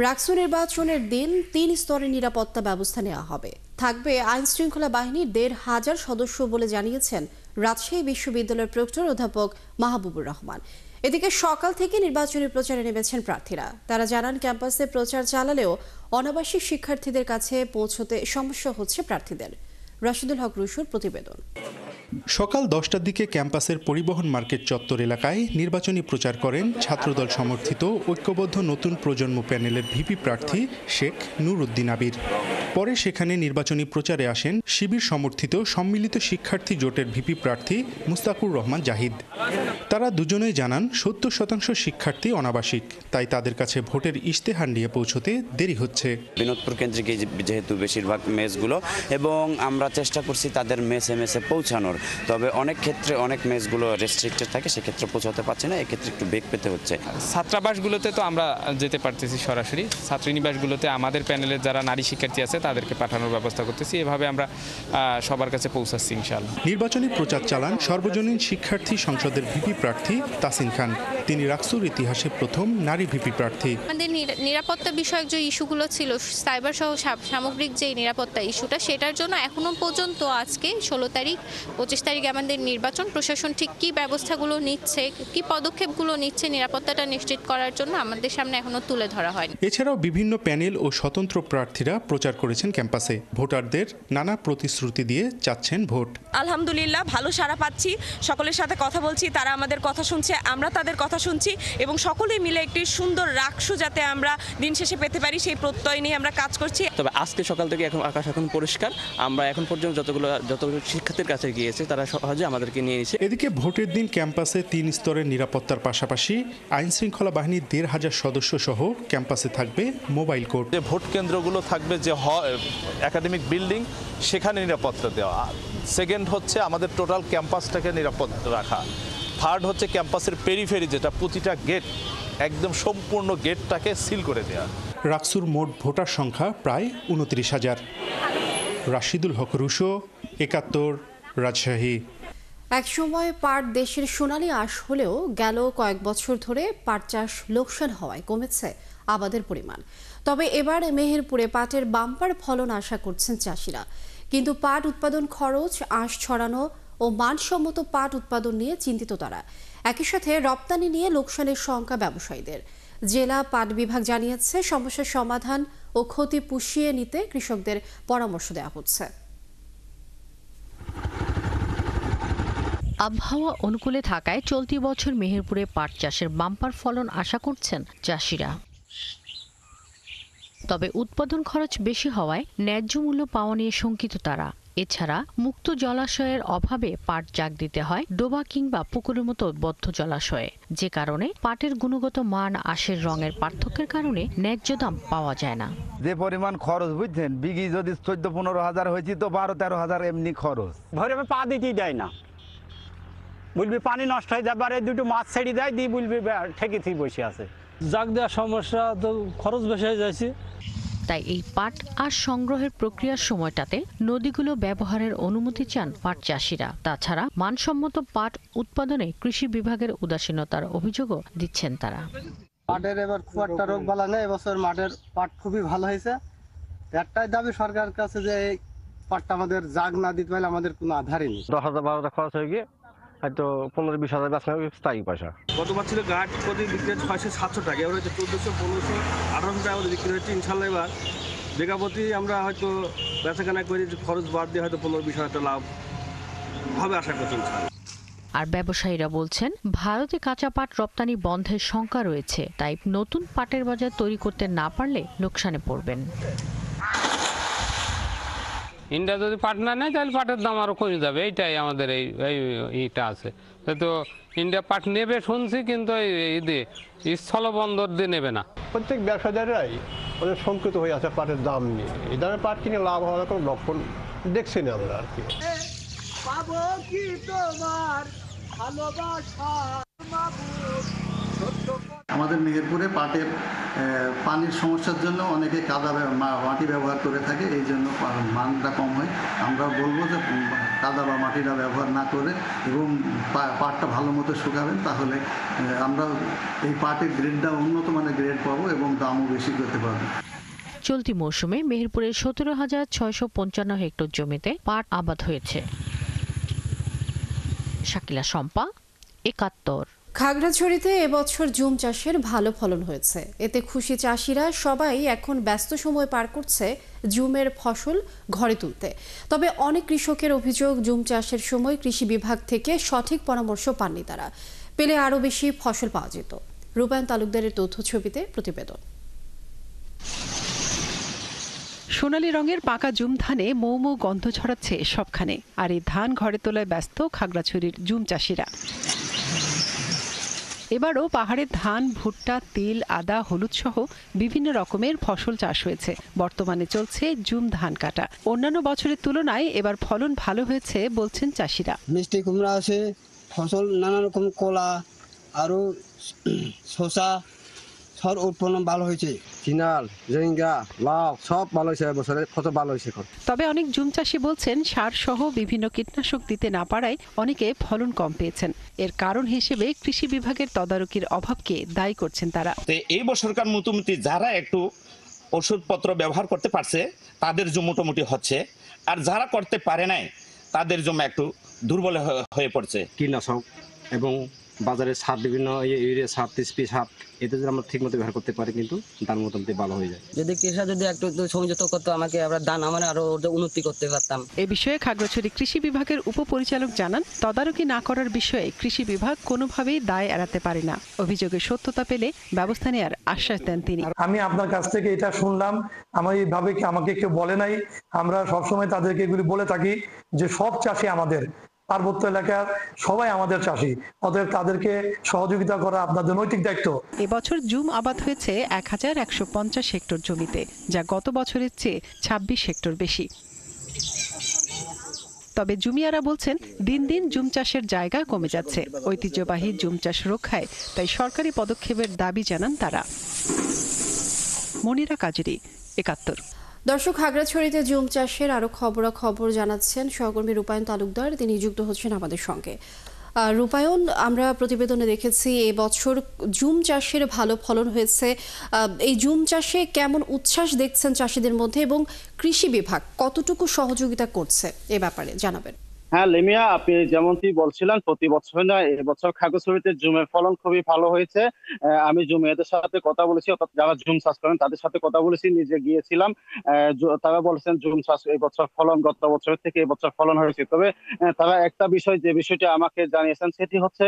রাকসু নির্বাচনের দিন 3 স্তরের নিরাপত্তা ব্যবস্থা নেওয়া হবে। থাকবে আইন শৃঙ্খলা বাহিনীর 1,500 সদস্য বলে জানিয়েছেন রাজশাহী বিশ্ববিদ্যালয়ের প্রক্টর অধ্যাপক মাহবুবুর রহমান। এদিকে সকাল থেকে নির্বাচনী প্রচারে নেমেছেন প্রার্থীরা। তারা জানান ক্যাম্পাসে প্রচার চালালেও অনাবাসিক শিক্ষার্থীদের কাছে পৌঁছতে সমস্যা হচ্ছে প্রার্থীদের। রাশিদুল হক রুশুর প্রতিবেদন। সকাল 10টার দিকে ক্যাম্পাসের পরিবহন মার্কেট চত্বর এলাকায় নির্বাচনী প্রচার করেন ছাত্রদল সমর্থিত ঐক্যবদ্ধ নতুন প্রজন্ম প্যানেলের ভিপি প্রার্থী শেখ নুর উদ্দিন আবির। পরে সেখানে নির্বাচনী প্রচারে আসেন শিবির সমর্থিত সম্মিলিত শিক্ষার্থী জোটের ভিপি প্রার্থী মুস্তাকুর রহমান জাহিদ। তারা দুজনেই জানান 70% শিক্ষার্থী অনাবাসিক, তাই তাদের কাছে ভোটের ইশতেহার নিয়ে পৌঁছতে দেরি হচ্ছে। বিনোদপুর কেন্দ্রিক যেহেতু বেশিরভাগ মেসগুলো এবং আমরা চেষ্টা করছি তাদের মেসে পৌঁছানোর, তবে অনেক ক্ষেত্রে অনেক মেসগুলো রেস্ট্রিক্টেড থাকে, সেক্ষেত্রে পৌঁছাতে পারছে না, এক্ষেত্রে একটু বেগ পেতে হচ্ছে। ছাত্রাবাসগুলোতে তো আমরা যেতে পারতেছি সরাসরি, ছাত্রীনিবাসগুলোতে আমাদের প্যানেলের যারা নারী শিক্ষার্থী আছে তাদেরকে পাঠানোর ব্যবস্থা করতেছি। এভাবে আমরা সবার কাছে পৌঁছাচ্ছি ইনশাআল্লাহ। নির্বাচনী প্রচার চালান সর্বজনীন শিক্ষার্থী সংসদের ভিপি প্রার্থী তাসিন খান। তিনি রাকসুর ইতিহাসে প্রথম নারী ভিপি প্রার্থী। আমাদের নিরাপত্তা বিষয়ক যে ইস্যুগুলো ছিল, সাইবার সহ সামগ্রিক যে নিরাপত্তা ইস্যুটা, সেটার জন্য এখনো পর্যন্ত আজকে 16 তারিখ 25 তারিখে আমাদের নির্বাচন প্রশাসন ঠিক কী ব্যবস্থাগুলো নিচ্ছে, কী পদক্ষেপগুলো নিচ্ছে নিরাপত্তাটা নিশ্চিত করার জন্য আমাদের সামনে এখনো তুলে ধরা হয়নি। এছাড়াও বিভিন্ন প্যানেল ও স্বতন্ত্র প্রার্থীরা প্রচার করেছেন ক্যাম্পাসে। ভোটারদের নানা প্রতিশ্রুতি দিয়ে চাচ্ছেন ভোট। আলহামদুলিল্লাহ ভালো সাড়া পাচ্ছি, সকলের সাথে কথা বলছি, তারা আমাদের কথা শুনছে, আমরা তাদের কথা শুনছি এবং সকলেই মিলে একটি সুন্দর রাকসু যাতে আমরা দিন শেষে পেতে পারি সেই প্রত্যয় নিয়ে আমরা কাজ করছি। তবে আজকে সকাল থেকে এখন আকাশ এখন পরিষ্কার, আমরা এখন পর্যন্ত যতগুলো শিক্ষার্থীর কাছে গিয়েছে তারা সহজে আমাদেরকে নিয়ে নিয়েছে। এদিকে ভোটের দিন ক্যাম্পাসে 3 স্তরের নিরাপত্তার পাশাপাশি আইন শৃঙ্খলা বাহিনীর 1,500 সদস্য সহ ক্যাম্পাসে থাকবে মোবাইল কোর্ট। যে ভোট কেন্দ্রগুলো থাকবে, যে একাডেমিক বিল্ডিং, সেখানে নিরাপত্তা দেওয়া। সেকেন্ড হচ্ছে আমাদের টোটাল ক্যাম্পাসটাকে নিরাপদ রাখা। থার্ড হচ্ছে ক্যাম্পাসের পেরিফেরি, যেটা প্রতিটা গেট একদম সম্পূর্ণ গেটটাকে সিল করে দেওয়া। রাকসুর মোট ভোটার সংখ্যা প্রায় 29,000। রাশিদুল হক রুশো, 71, রাজশাহী। একসময় পাট দেশের সোনালী আঁশ হলেও গেল কয়েক বছর ধরে পাট চাষ লোকসান হওয়ায় কমেছে আবাদের পরিমাণ। তবে এবার মেহেরপুরে পাটের বাম্পার ফলন আশা করছেন চাষিরা। কিন্তু পাট উৎপাদন খরচ, আঁশ ছড়ানো ও মানসম্মত পাট উৎপাদন নিয়ে চিন্তিত তারা। একই সাথে রপ্তানি নিয়ে লোকসানের শঙ্কা ব্যবসায়ীদের। জেলা পাট বিভাগ জানিয়েছে সমস্যার সমাধান ও ক্ষতি পুষিয়ে নিতে কৃষকদের পরামর্শ দেওয়া হচ্ছে। আবহাওয়া অনুকূলে থাকায় চলতি বছর মেহেরপুরে পাট চাষের বাম্পার ফলন আশা করছেন চাষিরা। তবে উৎপাদন খরচ বেশি হওয়ায় ন্যায্য মূল্য পাওয়া নিয়ে শঙ্কিত তারা। এছাড়া মুক্ত জলাশয়ের অভাবে পাট জাগ দিতে হয় ডোবা কিংবা পুকুরের মতো বদ্ধ জলাশয়ে, যে কারণে পাটের গুণগত মান, আঁশের রঙের পার্থক্যের কারণে ন্যায্য দাম পাওয়া যায় না। যে পরিমাণ খরচ, বুঝছেন, বিঘি যদি 14-15 হাজার হয়েছে তো 12-13 হাজার এমনি খরচ। ভরে পা দিতেই দেয় না, বলবি পানি নষ্ট হয়ে যাবে, আর এই দুটো মাছ ছেড়ে দেয় দিয়ে বলবি ঠেকে বসে আছে। জাগ দেওয়ার সমস্যা তো খরচ বেশি হয়ে যাচ্ছে। তাই এই পাট আঁশ সংগ্রহের প্রক্রিয়ার সময়টাতে নদীগুলো ব্যবহারের অনুমতি চান পাট চাষিরা। তাছাড়া মানসম্মত পাট উৎপাদনে কৃষি বিভাগের উদাসীনতার অভিযোগও দিচ্ছেন তারা। পাটের এবার খুব একটা রোগ বালা নেই, এবছর মাঠের পাট খুবই ভালো হয়েছে। একটাই দাবি সরকারের কাছে যে এই পাটটা আমাদের জাগ না দিতে পারলে আমাদের কোনো আধারই নেই। 10,000-12,000 খরচ হয়ে গিয়ে হয়তো 15-20,000 বেচা স্থায়ী পয়সা। গতবার ছিল ঘাট প্রতি বিক্রি 600-700 টাকা, এবার হচ্ছে 1400-1500-1800 টাকা আমাদের বিক্রি হচ্ছে। ইনশাল্লাহ এবার বিঘা প্রতি আমরা হয়তো বেচাকেনা করে খরচ বাদ দিয়ে হয়তো 15-20 হাজার লাভ হবে আশা করছি ইনশাল্লাহ। আর ব্যবসায়ীরা বলছেন ভারতে কাঁচা পাট রপ্তানি বন্ধের শঙ্কা রয়েছে, তাই নতুন পাটের বাজার তৈরি করতে না পারলে লোকসানে পড়বেন। ইন্ডিয়া যদি পাট না নেয় তাহলে পাটের দাম আরো কমে যাবে, এইটাই আমাদের এইটা আছে। তো ইন্ডিয়া পাট নেবে শুনছি, কিন্তু এই স্থলবন্দর দিয়ে নেবে না। প্রত্যেক ব্যবসাদাররাই অনেক শঙ্কিত হয়ে আছে পাটের দাম নিয়ে। এই দামে পাট কিনে লাভ হওয়ার কোনো লক্ষণ দেখছি না আমরা আর কি। পাবো কি তোমার ভালোবাসা। আমাদের মেহেরপুরে পাটের পানির সমস্যার জন্য অনেকে কাদা মাটি ব্যবহার করে থাকে, এই জন্য মানটা কম হয়। আমরা বলবো যে কাদা বা মাটিটা ব্যবহার না করে এবং পাটটা ভালো মতো শুকাবেন, তাহলে আমরা এই পাটের গ্রেডটা উন্নত মানের গ্রেড পাবো এবং দামও বেশি করতে পারবো। চলতি মৌসুমে মেহেরপুরের 17,655 হেক্টর জমিতে পাট আবাদ হয়েছে। শাকিলা শম্পা, ৭১। খাগড়াছড়িতে এবছর জুম চাষের ভালো ফলন হয়েছে, এতে খুশি চাষিরা। সবাই এখন ব্যস্ত সময় পার করছে জুমের ফসল ঘরে তুলতে। তবে অনেক কৃষকের অভিযোগ, জুম চাষের সময় কৃষি বিভাগ থেকে সঠিক পরামর্শ পাননি তারা। পেলে আরও বেশি ফসল পাওয়া যেত। রূপায়ণ তালুকদারের তথ্য ছবিতে প্রতিবেদন। সোনালী রঙের পাকা জুম ধানে মৌ মৌ গন্ধ ছড়াচ্ছে সবখানে। আর এই ধান ঘরে তোলায় ব্যস্ত খাগড়াছড়ির জুম চাষিরা। এবারও পাহাড়ের ধান, ভুট্টা, তিল, আদা, হলুদ সহ বিভিন্ন রকমের ফসল চাষ হয়েছে। বর্তমানে চলছে জুম ধান কাটা। অন্যান্য বছরের তুলনায় এবার ফলন ভালো হয়েছে বলছেন চাষিরা। মিষ্টি কুমড়া আছে, ফসল নানা রকম কলা, আরো শসা, সব উৎপন্ন ভালো হয়েছে। চিনাল, ঝিঙ্গা, লাউ সব ভালো হয়েছে, এবছরে ফসল ভালো হয়েছে। তবে অনেক জুম চাষি বলছেন সার সহ বিভিন্ন কীটনাশক দিতে না পারায় অনেকে ফলন কম পেয়েছেন। এর কারণ হিসেবে কৃষি বিভাগের তদারকির অভাবকে দায়ী করছেন তারা। এই বছরকার মোটামুটি যারা একটু ওষুধপত্র ব্যবহার করতে পারছে তাদের জন্য মোটামুটি হচ্ছে, আর যারা করতে পারে নাই তাদের জন্য একটু দুর্বল হয়ে পড়ছে। কীটনাশক এবং বাজারে সার, বিভিন্ন ইউরিয়া সার, টিএসপি সার, এতে যদি আমরা ঠিক মতো ব্যবহার করতে পারি কিন্তু ধান মোটামুটি ভালো হয়ে যায়। যদি কৃষক যদি একটু সংযত করতো আমাকে, আমরা ধান আরো উন্নতি করতে পারতাম। এ বিষয়ে খাগড়াছড়ি কৃষি বিভাগের উপপরিচালক জানান, তদারকি না করার বিষয়ে কৃষি বিভাগ কোনোভাবেই দায় এড়াতে পারে না। অভিযোগের সত্যতা পেলে ব্যবস্থা নেওয়ার আশ্বাস দেন তিনি। আমি আপনার কাছ থেকে এটা শুনলাম, আমার এইভাবে আমাকে কেউ বলে নাই। আমরা সবসময় তাদেরকে এগুলি বলে থাকি যে সব চাষি আমাদের, পার্বত্য এলাকার সবাই আমাদের চাষি, অতএব তাদেরকে সহযোগিতা করা আপনাদের নৈতিক দায়িত্ব। এবছর জুম আবাদ হয়েছে ১,১৫০ হেক্টর জমিতে, যা গত বছরের চেয়ে ২৬ হেক্টর বেশি। তবে জুমিয়ারা বলছেন দিন দিন জুম চাষের জায়গা কমে যাচ্ছে। ঐতিহ্যবাহী জুম চাষ রক্ষায় তাই সরকারি পদক্ষেপের দাবি জানান তারা। মনিরা কাজেরি, ৭১। দর্শক, খাগড়াছড়িতে জুম চাষের আরো খবর জানাচ্ছেন সহকর্মী রূপায়ণ তালুকদার, তিনি যুক্ত হচ্ছেন আমাদের সঙ্গে। রূপায়ণ, আমরা প্রতিবেদনে দেখেছি এবছর জুম চাষের ভালো ফলন হয়েছে। এই জুম চাষে কেমন উচ্ছ্বাস দেখছেন চাষিদের মধ্যে এবং কৃষি বিভাগ কতটুকু সহযোগিতা করছে এ ব্যাপারে জানাবেন। হ্যাঁ লেমিয়া, আপনি যেমনটি বলছিলেন প্রতি বছর না, এবছর খাগড়াছড়িতে জুমের ফলন খুবই ভালো হয়েছে। আমি জুমিয়াদের সাথে কথা বলেছি, অর্থাৎ যারা জুম চাষ করেন তাদের সাথে কথা বলেছি, নিজে গিয়েছিলাম। তারা বলেছেন জুম চাষ এবছর ফলন গত বছরের থেকে এবছর ফলন হয়েছে। তবে তারা একটা বিষয়, যে বিষয়টি আমাকে জানিয়েছেন সেটি হচ্ছে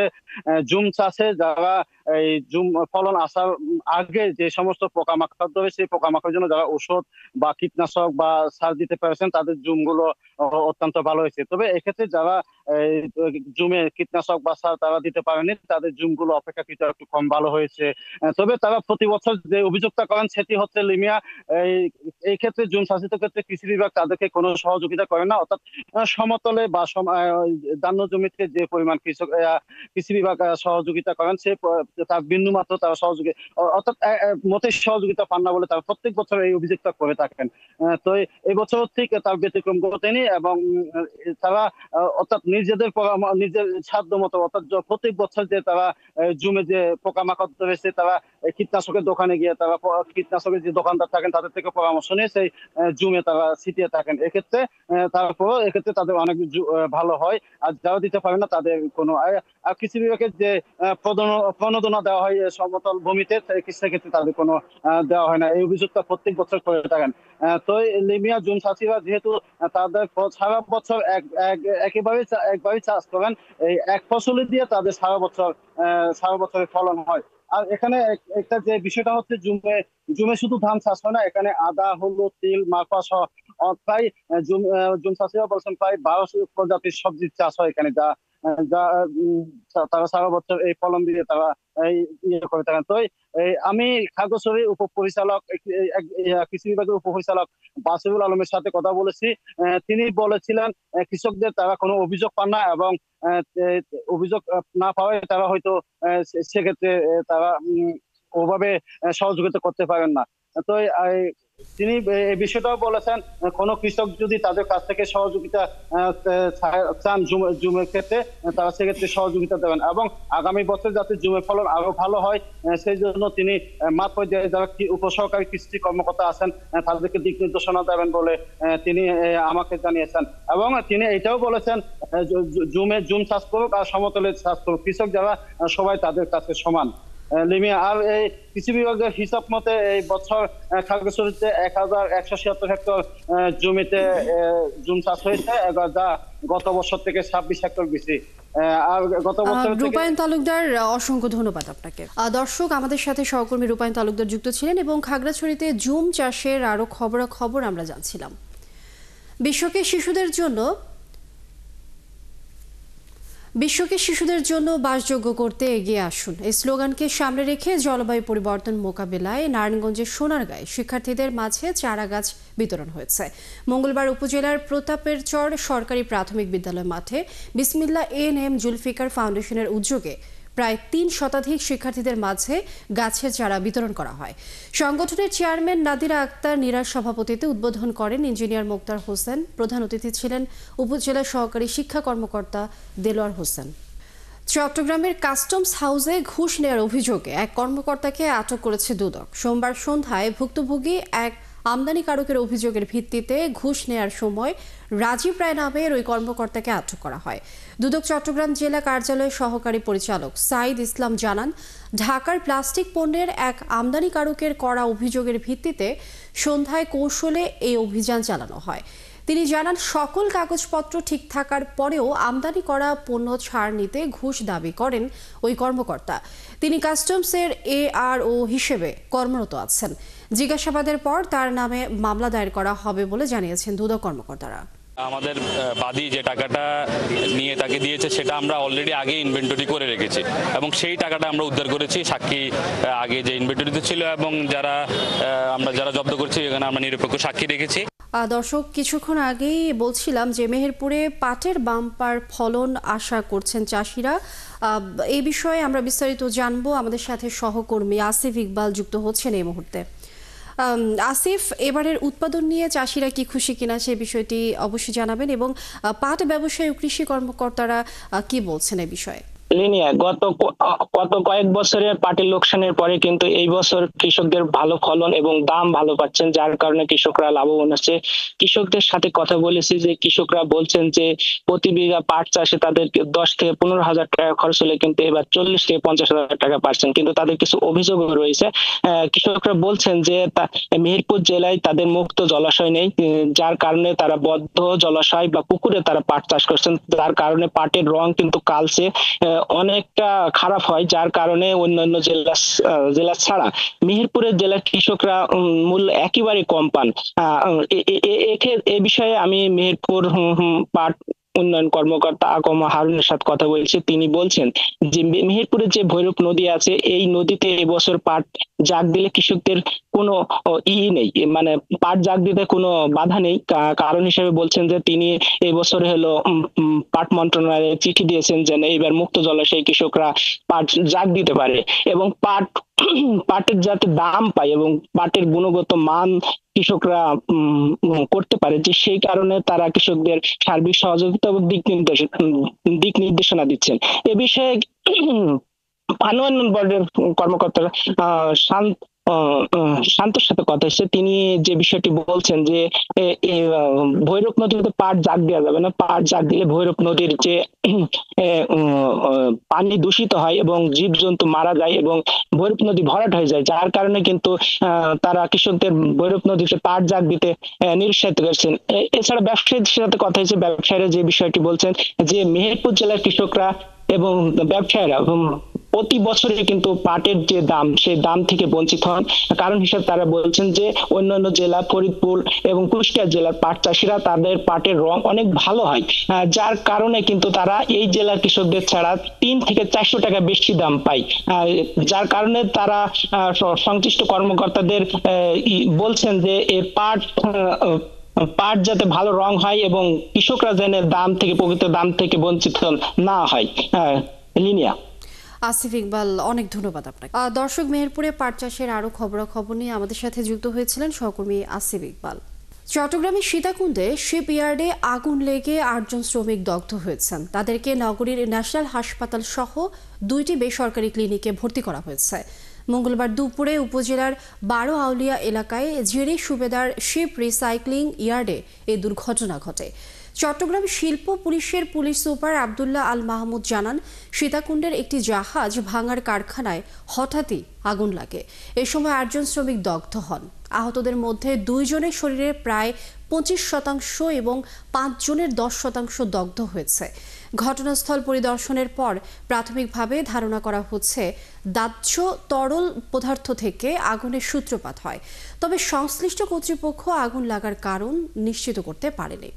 জুম চাষে যারা এই জুম ফলন আসার আগে যে সমস্ত পোকামাকড় ধরে সেই পোকামাকড়ের জন্য যারা ওষুধ বা কীটনাশক বা সার দিতে পেরেছেন তাদের জুমগুলো অত্যন্ত ভালো হয়েছে। তবে এক্ষেত্রে যারা এই জুমে কীটনাশক বা সার তারা দিতে পারেনি, তাদের জুমগুলো অপেক্ষাকৃত একটু কম ভালো হয়েছে। তবে তারা প্রতি বছর যে অভিযোগটা করেন সেটি হচ্ছে লিমিয়া এই ক্ষেত্রে জুম শাসিত ক্ষেত্রে কৃষি বিভাগ তাদেরকে কোনো সহযোগিতা করে না, অর্থাৎ সমতলে বা দান্য জমিতে যে পরিমাণ কৃষি বিভাগ সহযোগিতা করেন সে তার বিন্দু মাত্র তারা অর্থাৎ মোটেই সহযোগিতা পান না বলে তারা প্রত্যেক বছর এই অভিযোগটা করে থাকেন। তো এই বছর ঠিক তার ব্যতিক্রম ঘটেনি এবং তারা অর্থাৎ নিজেদের সাধ্য মতো অর্থাৎ প্রত্যেক বছর যে তারা জুমে যে পোকামাকড় রয়েছে তারা কীটনাশকের দোকানে গিয়ে তারা কীটনাশকের যে দোকানদার থাকেন তাদের থেকে পরামর্শ নিয়ে সেই জুমে তারা ছিটিয়ে থাকেন। এক্ষেত্রে তাদের অনেক ভালো হয়, আর যারা দিতে পারে না তাদের কোনো কৃষি বিভাগের যে প্রণোদনা দেওয়া হয় সমতল ভূমিতে সেক্ষেত্রে তাদের কোনো দেওয়া হয় না। এই অভিযোগটা প্রত্যেক বছর করে থাকেন। তো লিমিয়া জুম চাষিরা যেহেতু তাদের সারা বছর একবারই চাষ করেন, এই এক ফসলি দিয়ে তাদের সারা বছরের ফলন হয়। আর এখানে একটা যে বিষয়টা হচ্ছে জুমে শুধু ধান চাষ হয় না, এখানে আদা, হলুদ, তিল, মালপা সহ প্রায় জুম চাষিরা বলছেন প্রায় 1200 প্রজাতির সবজির চাষ হয় এখানে, যা তারা সারা বছর এই ফলন দিয়ে তারা করে থাকেন। তো আমি খাগড়াছড়ি উপপরিচালক কৃষি বিভাগের উপপরিচালক বাসিরুল আলমের সাথে কথা বলেছি। তিনি বলেছিলেন কৃষকদের তারা কোনো অভিযোগ পান না এবং অভিযোগ না পাওয়ায় তারা হয়তো সেক্ষেত্রে তারা ওভাবে সহযোগিতা করতে পারেন না। তো তিনি এই বিষয়টাও বলেছেন কোন কৃষক যদি তাদের কাছ থেকে সহযোগিতা চান জুমের ক্ষেত্রে তারা সেক্ষেত্রে সহযোগিতা দেবেন এবং আগামী বছর যাতে জুমের ফলন আরো ভালো হয় সেই জন্য তিনি মাঠ পর্যায়ে যারা উপসহকারী কৃষি কর্মকর্তা আছেন তাদেরকে দিক নির্দেশনা দেবেন বলে তিনি আমাকে জানিয়েছেন। এবং তিনি এটাও বলেছেন জুম চাষ করুক আর সমতলে চাষ করুক, কৃষক যারা সবাই তাদের কাছে সমান। লিমিয়া আর এই কৃষি বিভাগের হিসাব মতে এই বছর খাগড়াছড়িতে 1176 হেক্টর জমিতে জুম চাষ হয়েছে, যা গত বছর থেকে 26 হেক্টর বেশি। আর গত বছর রূপায়ণ তালুকদার, অসংখ্য ধন্যবাদ আপনাকে। দর্শক, আমাদের সাথে সহকর্মী রূপায়ণ তালুকদার যুক্ত ছিলেন এবং খাগড়াছড়িতে জুম চাষের আরো খবরাখবর আমরা জানছিলাম। বিশ্বকে শিশুদের জন্য বাসযোগ্য করতে এগিয়ে আসুন, এই স্লোগানকে সামনে রেখে জলবায়ু পরিবর্তন মোকাবেলায় নারায়ণগঞ্জের সোনারগাঁয়ে শিক্ষার্থীদের মাঝে চারা গাছ বিতরণ হয়েছে। মঙ্গলবার উপজেলার প্রতাপেরচর সরকারি প্রাথমিক বিদ্যালয় মাঠে বিসমিল্লাহ এএনএম জুলফিকার ফাউন্ডেশনের উদ্যোগে প্রায় 3 শতাধিক শিক্ষার্থীদের মাঝে গাছের চারা বিতরণ করা হয়। সংগঠনের চেয়ারম্যান নাদিরা আক্তার নীরার সভাপতিত্বে উদ্বোধন করেন ইঞ্জিনিয়ার মোক্তার হোসেন। প্রধান অতিথি ছিলেন উপজেলা সহকারী শিক্ষা কর্মকর্তা দেলোয়ার হোসেন। চট্টগ্রামের কাস্টমস হাউসে ঘুষ নেওয়ার অভিযোগে এক কর্মকর্তাকে আটক করেছে দুদক। সোমবার সন্ধ্যায় ভুক্তভোগী এক আমদানিকারকের অভিযোগের ভিত্তিতে ঘুষ নেয়ার সময় রাজীব রায় নামের ওই কর্মকর্তাকে আটক করা হয়। দুদক চট্টগ্রাম জেলা কার্যালয়ের সহকারী পরিচালক সাইদ ইসলাম জানান, ঢাকার প্লাস্টিক পণ্যের এক আমদানিকারকের করা অভিযোগের ভিত্তিতে সন্ধ্যায় কৌশলে এই অভিযান চালানো হয়। তিনি জানান, সকল কাগজপত্র ঠিক থাকার পরেও আমদানি করা পণ্য ছাড় নিতে ঘুষ দাবি করেন ওই কর্মকর্তা। তিনি কাস্টমসের ARO হিসেবে কর্মরত আছেন। জিজ্ঞাসাবাদের পর তার নামে মামলা দায়ের করা হবে বলে জানিয়েছেন দুদক কর্মকর্তারা। আমাদের বাদী যে টাকাটা নিয়ে তাকে দিয়েছে সেটা আমরা অলরেডি আগে ইনভেন্টরি করে রেখেছি এবং সেই টাকাটা আমরা উদ্ধার করেছি। সাক্ষী আগে যে ইনভেন্টরিতে ছিল এবং আমরা যারা জব্দ করেছি এখানে আমরা নিরপেক্ষ সাক্ষী রেখেছি। দর্শক, কিছুক্ষণ আগেই বলছিলাম যে মেহেরপুরে পাটের বাম্পার ফলন আশা করছেন চাষিরা। এই বিষয়ে আমরা বিস্তারিত জানবো। আমাদের সাথে সহকর্মী আসিফ ইকবাল যুক্ত হচ্ছেন এই মুহূর্তে। আসিফ, এবারের উৎপাদন নিয়ে চাষিরা কি খুশি কিনা সেই বিষয়টি অবশ্যই জানাবেন এবং পাট ব্যবসায়ী ও কৃষি কর্মকর্তারা কি বলছেন এই বিষয়ে। লিনিয়া গত কয়েক বছরের পাটের লোকসানের পরে কিন্তু এই বছর কৃষকদের ভালো ফলন এবং দাম ভালো পাচ্ছেন, যার কারণে কৃষকরা লাভবান হচ্ছে। কৃষকদের সাথে কথা বলেছি যে কৃষকরা বলছেন যে প্রতি বিঘা পাট চাষে তাদের 10 থেকে 15 হাজার টাকা খরচ হলে কিন্তু এবার 40 থেকে 50 হাজার টাকা পাচ্ছেন। কিন্তু তাদের কিছু অভিযোগ রয়েছে। কৃষকরা বলছেন যে মেহেরপুর জেলায় তাদের মুক্ত জলাশয় নেই, যার কারণে তারা বদ্ধ জলাশয় বা পুকুরে তারা পাট চাষ করছেন, যার কারণে পাটের রং কিন্তু কালচে অনেকটা খারাপ হয়, যার কারণে অন্যান্য জেলা ছাড়া মেহেরপুরের জেলার কৃষকরা মূল্য একেবারে কম পান। এ বিষয়ে আমি মেহেরপুর পাট উন্নয়ন কর্মকর্তা আকমা হারুনের সাথে কথা বলছি। তিনি বলছেন যে মেহেরপুরে যে ভৈরব নদী আছে, এই নদীতে এবছর পাট জাগ দিলে কৃষকদের কোনো নেই, মানে পাট জাগ দিতে কোনো বাধা নেই। কারণ হিসেবে বলছেন যে তিনি এবছর হলো পাট মন্ত্রণালয়ে চিঠি দিয়েছেন যেন এবার মুক্ত জলাশয়ে কৃষকরা পাট জাগ দিতে পারে এবং পাটের যাতে দাম পায় এবং পাটের গুণগত মান কৃষকরা করতে পারে, যে সেই কারণে তারা কৃষকদের সার্বিক সহযোগিতা এবং দিক নির্দেশনা দিচ্ছেন। এ বিষয়ে পানি উন্নয়ন বোর্ডের কর্মকর্তা শান্তর সাথে কথা হচ্ছে। তিনি যে বিষয়টি বলছেন যে ভৈরব নদীতে পাট জাগ দেওয়া যাবে না, পাট জাগ দিলে ভৈরব নদীর যে পানি দূষিত হয় এবং জীবজন্তু মারা যায় এবং ভৈরব নদী ভরাট হয়ে যায়, যার কারণে কিন্তু তারা কৃষকদের ভৈরব নদীতে পাট জাগ দিতে নিরুৎসাহিত করছেন। এছাড়া ব্যবসায়ীদের সাথে কথা হয়েছে, ব্যবসায়ীরা যে বিষয়টি বলছেন যে মেহেরপুর জেলার কৃষকরা এবং ব্যবসায়ীরা প্রতি বছরে কিন্তু পাটের যে দাম, সেই দাম থেকে বঞ্চিত হন। কারণ হিসেবে তারা বলছেন যে অন্যান্য জেলা ফরিদপুর এবং কুষ্টিয়া জেলার পাট চাষিরা তাদের পাটের রং অনেক ভালো হয়, যার কারণে কিন্তু তারা এই জেলার কৃষকদের ছাড়া 3 থেকে 400 টাকা বেশি দাম পায়, যার কারণে তারা সংশ্লিষ্ট কর্মকর্তাদের বলছেন যে এই পাট যাতে ভালো রং হয় এবং কৃষকরা যেন প্রকৃত দাম থেকে বঞ্চিত না হয়। লিনিয়া। আসিফ ইকবাল, অনেক ধন্যবাদ আপনাকে। দর্শক, মেহেরপুরে পাট চাষের আরো খবরাখবর নিয়ে আমাদের সাথে যুক্ত হয়েছিলেন সহকর্মী আসিফ ইকবাল। চট্টগ্রামের সীতাকুণ্ডে শিপইয়ার্ডে আগুন লেগে 8 জন শ্রমিক দগ্ধ হয়েছেন। তাদেরকে নগরীর ন্যাশনাল হাসপাতাল সহ 2টি বেসরকারি ক্লিনিকে ভর্তি করা হয়েছে। মঙ্গলবার দুপুরে উপজেলার 12 আউলিয়া এলাকায় জিরি সুবেদার শিপ রিসাইক্লিং ইয়ার্ডে এই দুর্ঘটনা ঘটে। চট্টগ্রাম শিল্প পুলিশের পুলিশ সুপার আব্দুল্লাহ আল মাহমুদ জানান, সীতাকুণ্ডের একটি জাহাজ ভাঙার কারখানায় হঠাৎই আগুন লাগে। এ সময় 8 জন শ্রমিক দগ্ধ হন। আহতদের মধ্যে 2 জনের শরীরে প্রায় 25% এবং 5 জনের 10% দগ্ধ হয়েছে। ঘটনাস্থল পরিদর্শনের পর প্রাথমিকভাবে ধারণা করা হচ্ছে দাহ্য তরল পদার্থ থেকে আগুনের সূত্রপাত হয়, তবে সংশ্লিষ্ট কর্তৃপক্ষ আগুন লাগার কারণ নিশ্চিত করতে পারেনি।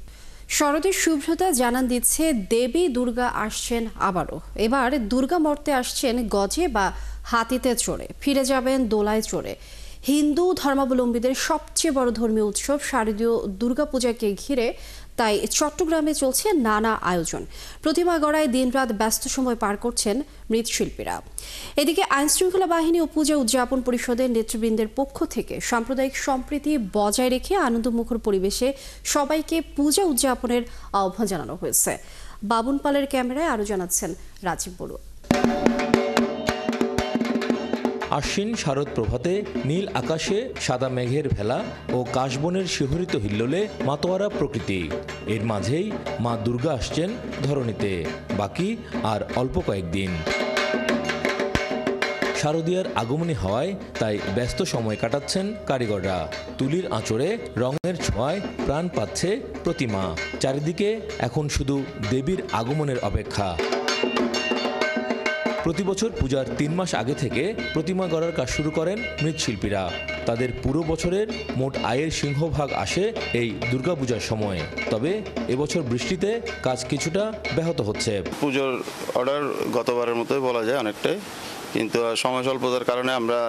শরতের শুভ্রতা জানান দিচ্ছে দেবী দুর্গা আসছেন আবারও। এবার দুর্গা মর্তে আসছেন গজে বা হাতিতে চড়ে, ফিরে যাবেন দোলায় চড়ে। হিন্দু ধর্মাবলম্বীদের সবচেয়ে বড় ধর্মীয় উৎসব শারদীয় দুর্গাপূজাকে ঘিরে তাই চট্টগ্রামে চলছে নানা আয়োজন। প্রতিমা গড়ায় দিনরাত ব্যস্ত সময় পার করছেন মৃৎশিল্পীরা। এদিকে আইনশৃঙ্খলা বাহিনী ও পূজা উদযাপন পরিষদের নেতৃবৃন্দের পক্ষ থেকে সাম্প্রদায়িক সম্প্রীতি বজায় রেখে আনন্দমুখর পরিবেশে সবাইকে পূজা উদযাপনের আহ্বান জানানো হয়েছে। বাবুন পালের ক্যামেরায় আরও জানাচ্ছেন রাজীব বড়ুয়া। আশ্বিন শারদ প্রভাতে নীল আকাশে সাদা মেঘের ভেলা ও কাশবনের শিহরিত হিল্লোলে মাতোয়ারা প্রকৃতি। এর মাঝেই মা দুর্গা আসছেন ধরণীতে, বাকি আর অল্প কয়েকদিন। শারদীয়ার আগমনী হওয়ায় তাই ব্যস্ত সময় কাটাচ্ছেন কারিগররা। তুলির আঁচড়ে রঙের ছোঁয়ায় প্রাণ পাচ্ছে প্রতিমা। চারিদিকে এখন শুধু দেবীর আগমনের অপেক্ষা। প্রতি বছর পূজার 3 মাস আগে থেকে প্রতিমা গড়ার কাজ শুরু করেন মৃৎশিল্পীরা। তাদের পুরো বছরের মোট আয়ের সিংহভাগ আসে এই দুর্গাপূজার সময়। তবে এবছর বৃষ্টিতে কাজ কিছুটা ব্যাহত হচ্ছে। পুজোর অর্ডার গতবারের মতোই বলা যায় অনেকটাই, কিন্তু সময় স্বল্পতার কারণে আমরা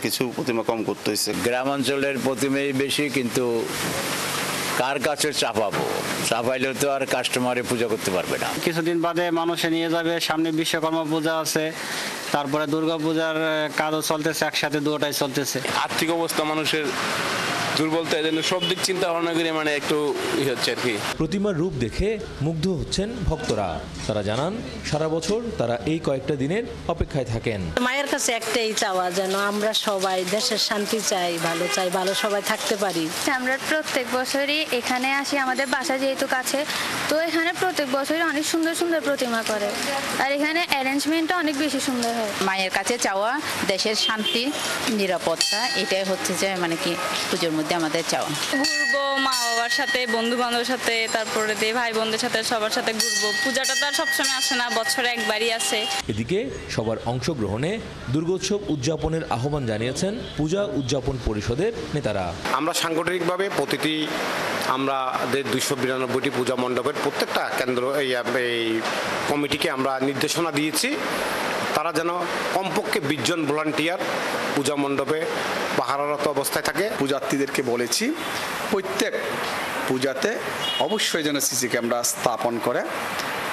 কিছু প্রতিমা কম করতে হয়েছে। গ্রামাঞ্চলের প্রতিমাই বেশি, কিন্তু কার কাছে চাপাইলেও তো আর কাস্টমারে পূজা করতে পারবে না। কিছুদিন বাদে মানুষে নিয়ে যাবে, সামনে বিশ্বকর্মা পূজা আছে, তারপরে দুর্গা পূজার কাজও চলতেছে, একসাথে দুটাই চলতেছে। আর্থিক অবস্থা মানুষের দুর্বলতা, এজন্য সব দিক চিন্তা ভাবনা করে একটু হচ্ছে আর কি। প্রতিমার রূপ দেখে মুগ্ধ হচ্ছেন ভক্তরা। তারা জানান সারা বছর তারা এই কয়েকটা দিনের অপেক্ষায় থাকেন। মায়ের কাছে একটাই চাওয়া, যেন আমরা সবাই দেশের শান্তি চাই, ভালো সবাই থাকতে পারি। আমরা প্রত্যেক বছরই এখানে আসি, আমাদের বাসা যেহেতু কাছে, তো এখানে প্রত্যেক বছরই অনেক সুন্দর সুন্দর প্রতিমা করে, আর এখানে অ্যারেঞ্জমেন্টটা অনেক বেশি সুন্দর হয়। মায়ের কাছে চাওয়া দেশের শান্তি, নিরাপত্তা, এটাই হচ্ছে যে কি পুজোর মধ্যে আমাদের চাওয়া। ঘুরবো মা বাবার সাথে, বন্ধু বান্ধবের সাথে, তারপরে ভাই বোনদের সাথে, সবার সাথে ঘুরবো। পূজাটা তো আর সবসময় আসে না, বছরে একবারই আসে। এদিকে সবার অংশগ্রহণে দুর্গোৎসব উদযাপনের আহ্বান জানিয়েছেন পূজা উদযাপন পরিষদের নেতারা। আমরা সাংগঠনিকভাবে প্রতিটি আমাদের 292টি পূজা মণ্ডপের প্রত্যেকটা কেন্দ্র এই কমিটিকে আমরা নির্দেশনা দিয়েছি, তারা যেন কমপক্ষে 20 জন ভলান্টিয়ার পূজা মণ্ডপে পাহারারত অবস্থায় থাকে। পূজার্থীদেরকে বলেছি প্রত্যেক পূজাতে অবশ্যই যেন সিসি ক্যামেরা স্থাপন করে,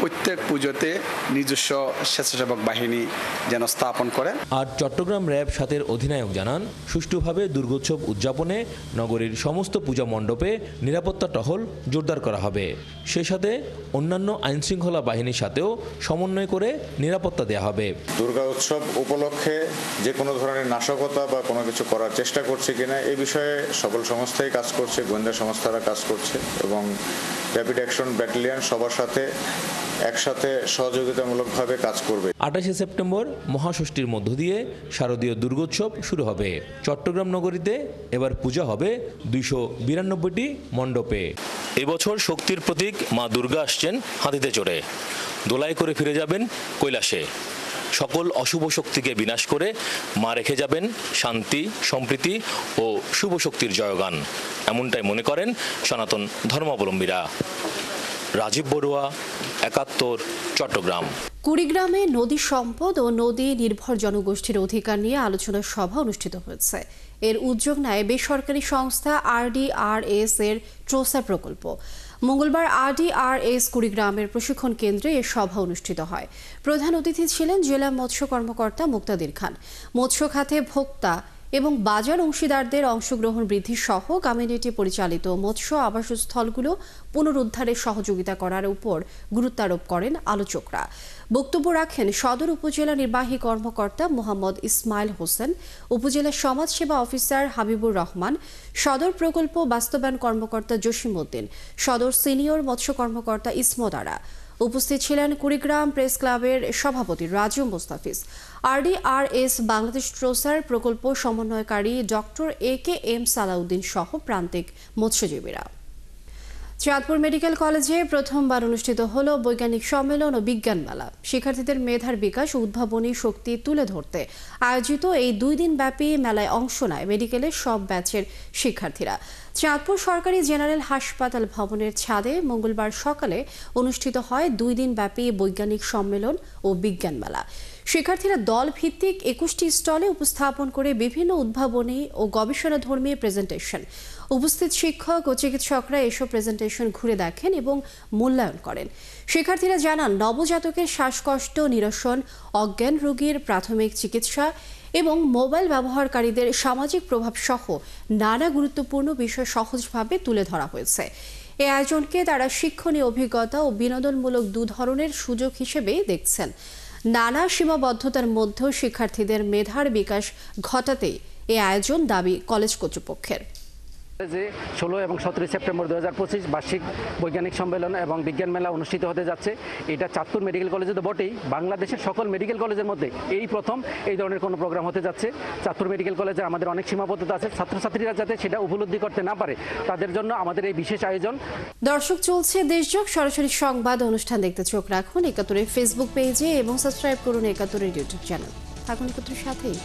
প্রত্যেক পুজোতে নিজস্ব স্বেচ্ছাসেবক বাহিনী যেন স্থাপন করে। আর চট্টগ্রাম র্যাব 7-এর অধিনায়ক জানান, সুষ্ঠুভাবে দুর্গোৎসব উদযাপনে নগরীর সমস্ত পূজা মণ্ডপে নিরাপত্তা টহল জোরদার করা হবে। সেই সাথে অন্যান্য আইনশৃঙ্খলা বাহিনীর সাথেও সমন্বয় করে নিরাপত্তা দেওয়া হবে। দুর্গা উৎসব উপলক্ষে যে কোনো ধরনের নাশকতা বা কোনো কিছু করার চেষ্টা করছে কিনা এই বিষয়ে সকল সংস্থাই কাজ করছে, গোয়েন্দা সংস্থারা কাজ করছে এবং র্যাপিড অ্যাকশন ব্যাটালিয়ন সবার সাথে একসাথে সহযোগিতামূলকভাবে কাজ করবে। 28শে সেপ্টেম্বর মহাষষ্ঠীর মধ্য দিয়ে শারদীয় দুর্গোৎসব শুরু হবে। চট্টগ্রাম নগরীতে এবার পূজা হবে 292টি মণ্ডপে। এবছর শক্তির প্রতীক মা দুর্গা আসছেন হাতিতে চড়ে, দোলাই করে ফিরে যাবেন কৈলাসে। সকল অশুভ শক্তিকে বিনাশ করে মা রেখে যাবেন শান্তি, সম্প্রীতি ও শুভ শক্তির জয়গান, এমনটাই মনে করেন সনাতন ধর্মাবলম্বীরা। রাজীব বড়ুয়া, 71, চট্টগ্রাম। কুড়িগ্রামে নদী সম্পদ ও নদী নির্ভর জনগোষ্ঠীর অধিকার নিয়ে আলোচনা সভা অনুষ্ঠিত হয়েছে। এর উদ্যোগ নেয় বেসরকারি সংস্থা RDRS এর ট্রোসা প্রকল্প। মঙ্গলবার RDRS কুড়িগ্রামের প্রশিক্ষণ কেন্দ্রে এ সভা অনুষ্ঠিত হয়। প্রধান অতিথি ছিলেন জেলা মৎস্য কর্মকর্তা মুক্তাদির খান। মৎস্য খাতে ভোক্তা এবং বাজার অংশীদারদের অংশগ্রহণ বৃদ্ধি সহ কমিউনিটি পরিচালিত মৎস্য আবাসস্থলগুলো পুনরুদ্ধারে সহযোগিতা করার উপর গুরুত্ব আরোপ করেন আলোচকরা। বক্তব্য রাখেন সদর উপজেলা নির্বাহী কর্মকর্তা মোহাম্মদ ইসমাইল হোসেন, উপজেলা সমাজসেবা অফিসার হাবিবুর রহমান, সদর প্রকল্প বাস্তবায়ন কর্মকর্তা জসিম উদ্দিন, সদর সিনিয়র মৎস্য কর্মকর্তা ইসমত আরা। উপস্থিত ছিলেন কুড়িগ্রাম প্রেস ক্লাবের সভাপতি রাজু মোস্তাফিজ, RDRS বাংলাদেশ ট্রোসার প্রকল্প সমন্বয়কারী ডক্টর AKM সালাউদ্দিন সহ প্রান্তিক মৎস্যজীবীরা। চাঁদপুর মেডিকেল কলেজে প্রথমবার অনুষ্ঠিত হলো বৈজ্ঞানিক সম্মেলন ও বিজ্ঞান মেলা। শিক্ষার্থীদের মেধার বিকাশ ও উদ্ভাবনী শক্তি তুলে ধরতে আয়োজিত এই 2 দিন ব্যাপী মেলায় অংশ নেয় মেডিকেলের সব ব্যাচের শিক্ষার্থীরা। চাঁদপুর সরকারি জেনারেল হাসপাতাল ভবনের ছাদে মঙ্গলবার সকালে অনুষ্ঠিত হয় 2 দিন ব্যাপী বৈজ্ঞানিক সম্মেলন ও বিজ্ঞান মেলা। শিক্ষার্থীরা দল ভিত্তিক 21টি স্টলে উপস্থাপন করে বিভিন্ন উদ্ভাবনী ও গবেষণাধর্মী প্রেজেন্টেশন। উপস্থিত শিক্ষক ও চিকিৎসকরা এসব প্রেজেন্টেশন ঘুরে দেখেন এবং মূল্যায়ন করেন। শিক্ষার্থীরা জানান, নবজাতকের শ্বাসকষ্ট নিরসন, অজ্ঞান রোগীর প্রাথমিক চিকিৎসা এবং মোবাইল ব্যবহারকারীদের সামাজিক প্রভাব সহ নানা গুরুত্বপূর্ণ বিষয় সহজভাবে তুলে ধরা হয়েছে। এই আয়োজনকে তারা শিক্ষণীয় অভিজ্ঞতা ও বিনোদনমূলক 2 ধরনের সুযোগ হিসেবে দেখছেন। নানা সীমাবদ্ধতার মধ্যেও শিক্ষার্থীদের মেধার বিকাশ ঘটাতেই এই আয়োজন দাবি কলেজ কর্তৃপক্ষের। 16 এবং 17 সেপ্টেম্বর 2025 বার্ষিক বৈজ্ঞানিক সম্মেলন এবং বিজ্ঞান মেলা অনুষ্ঠিত হতে যাচ্ছে। এটা চাঁদপুর মেডিকেল কলেজে তো বটেই, বাংলাদেশের সকল মেডিকেল কলেজের মধ্যে এই প্রথম এই ধরনের কোনো প্রোগ্রাম হতে যাচ্ছে। চাঁদপুর মেডিকেল কলেজে আমাদের অনেক সীমাবদ্ধতা আছে, ছাত্রছাত্রীরা যাতে সেটা উপলব্ধি করতে না পারে তাদের জন্য আমাদের এই বিশেষ আয়োজন। দর্শক, চলছে দেশজোড় সরাসরি সংবাদ অনুষ্ঠান দেখতে চোখ রাখুন 71 ফেসবুক পেজে এবং সাবস্ক্রাইব করুন 71 ইউটিউব চ্যানেল। থাকুন 71 সাথেই।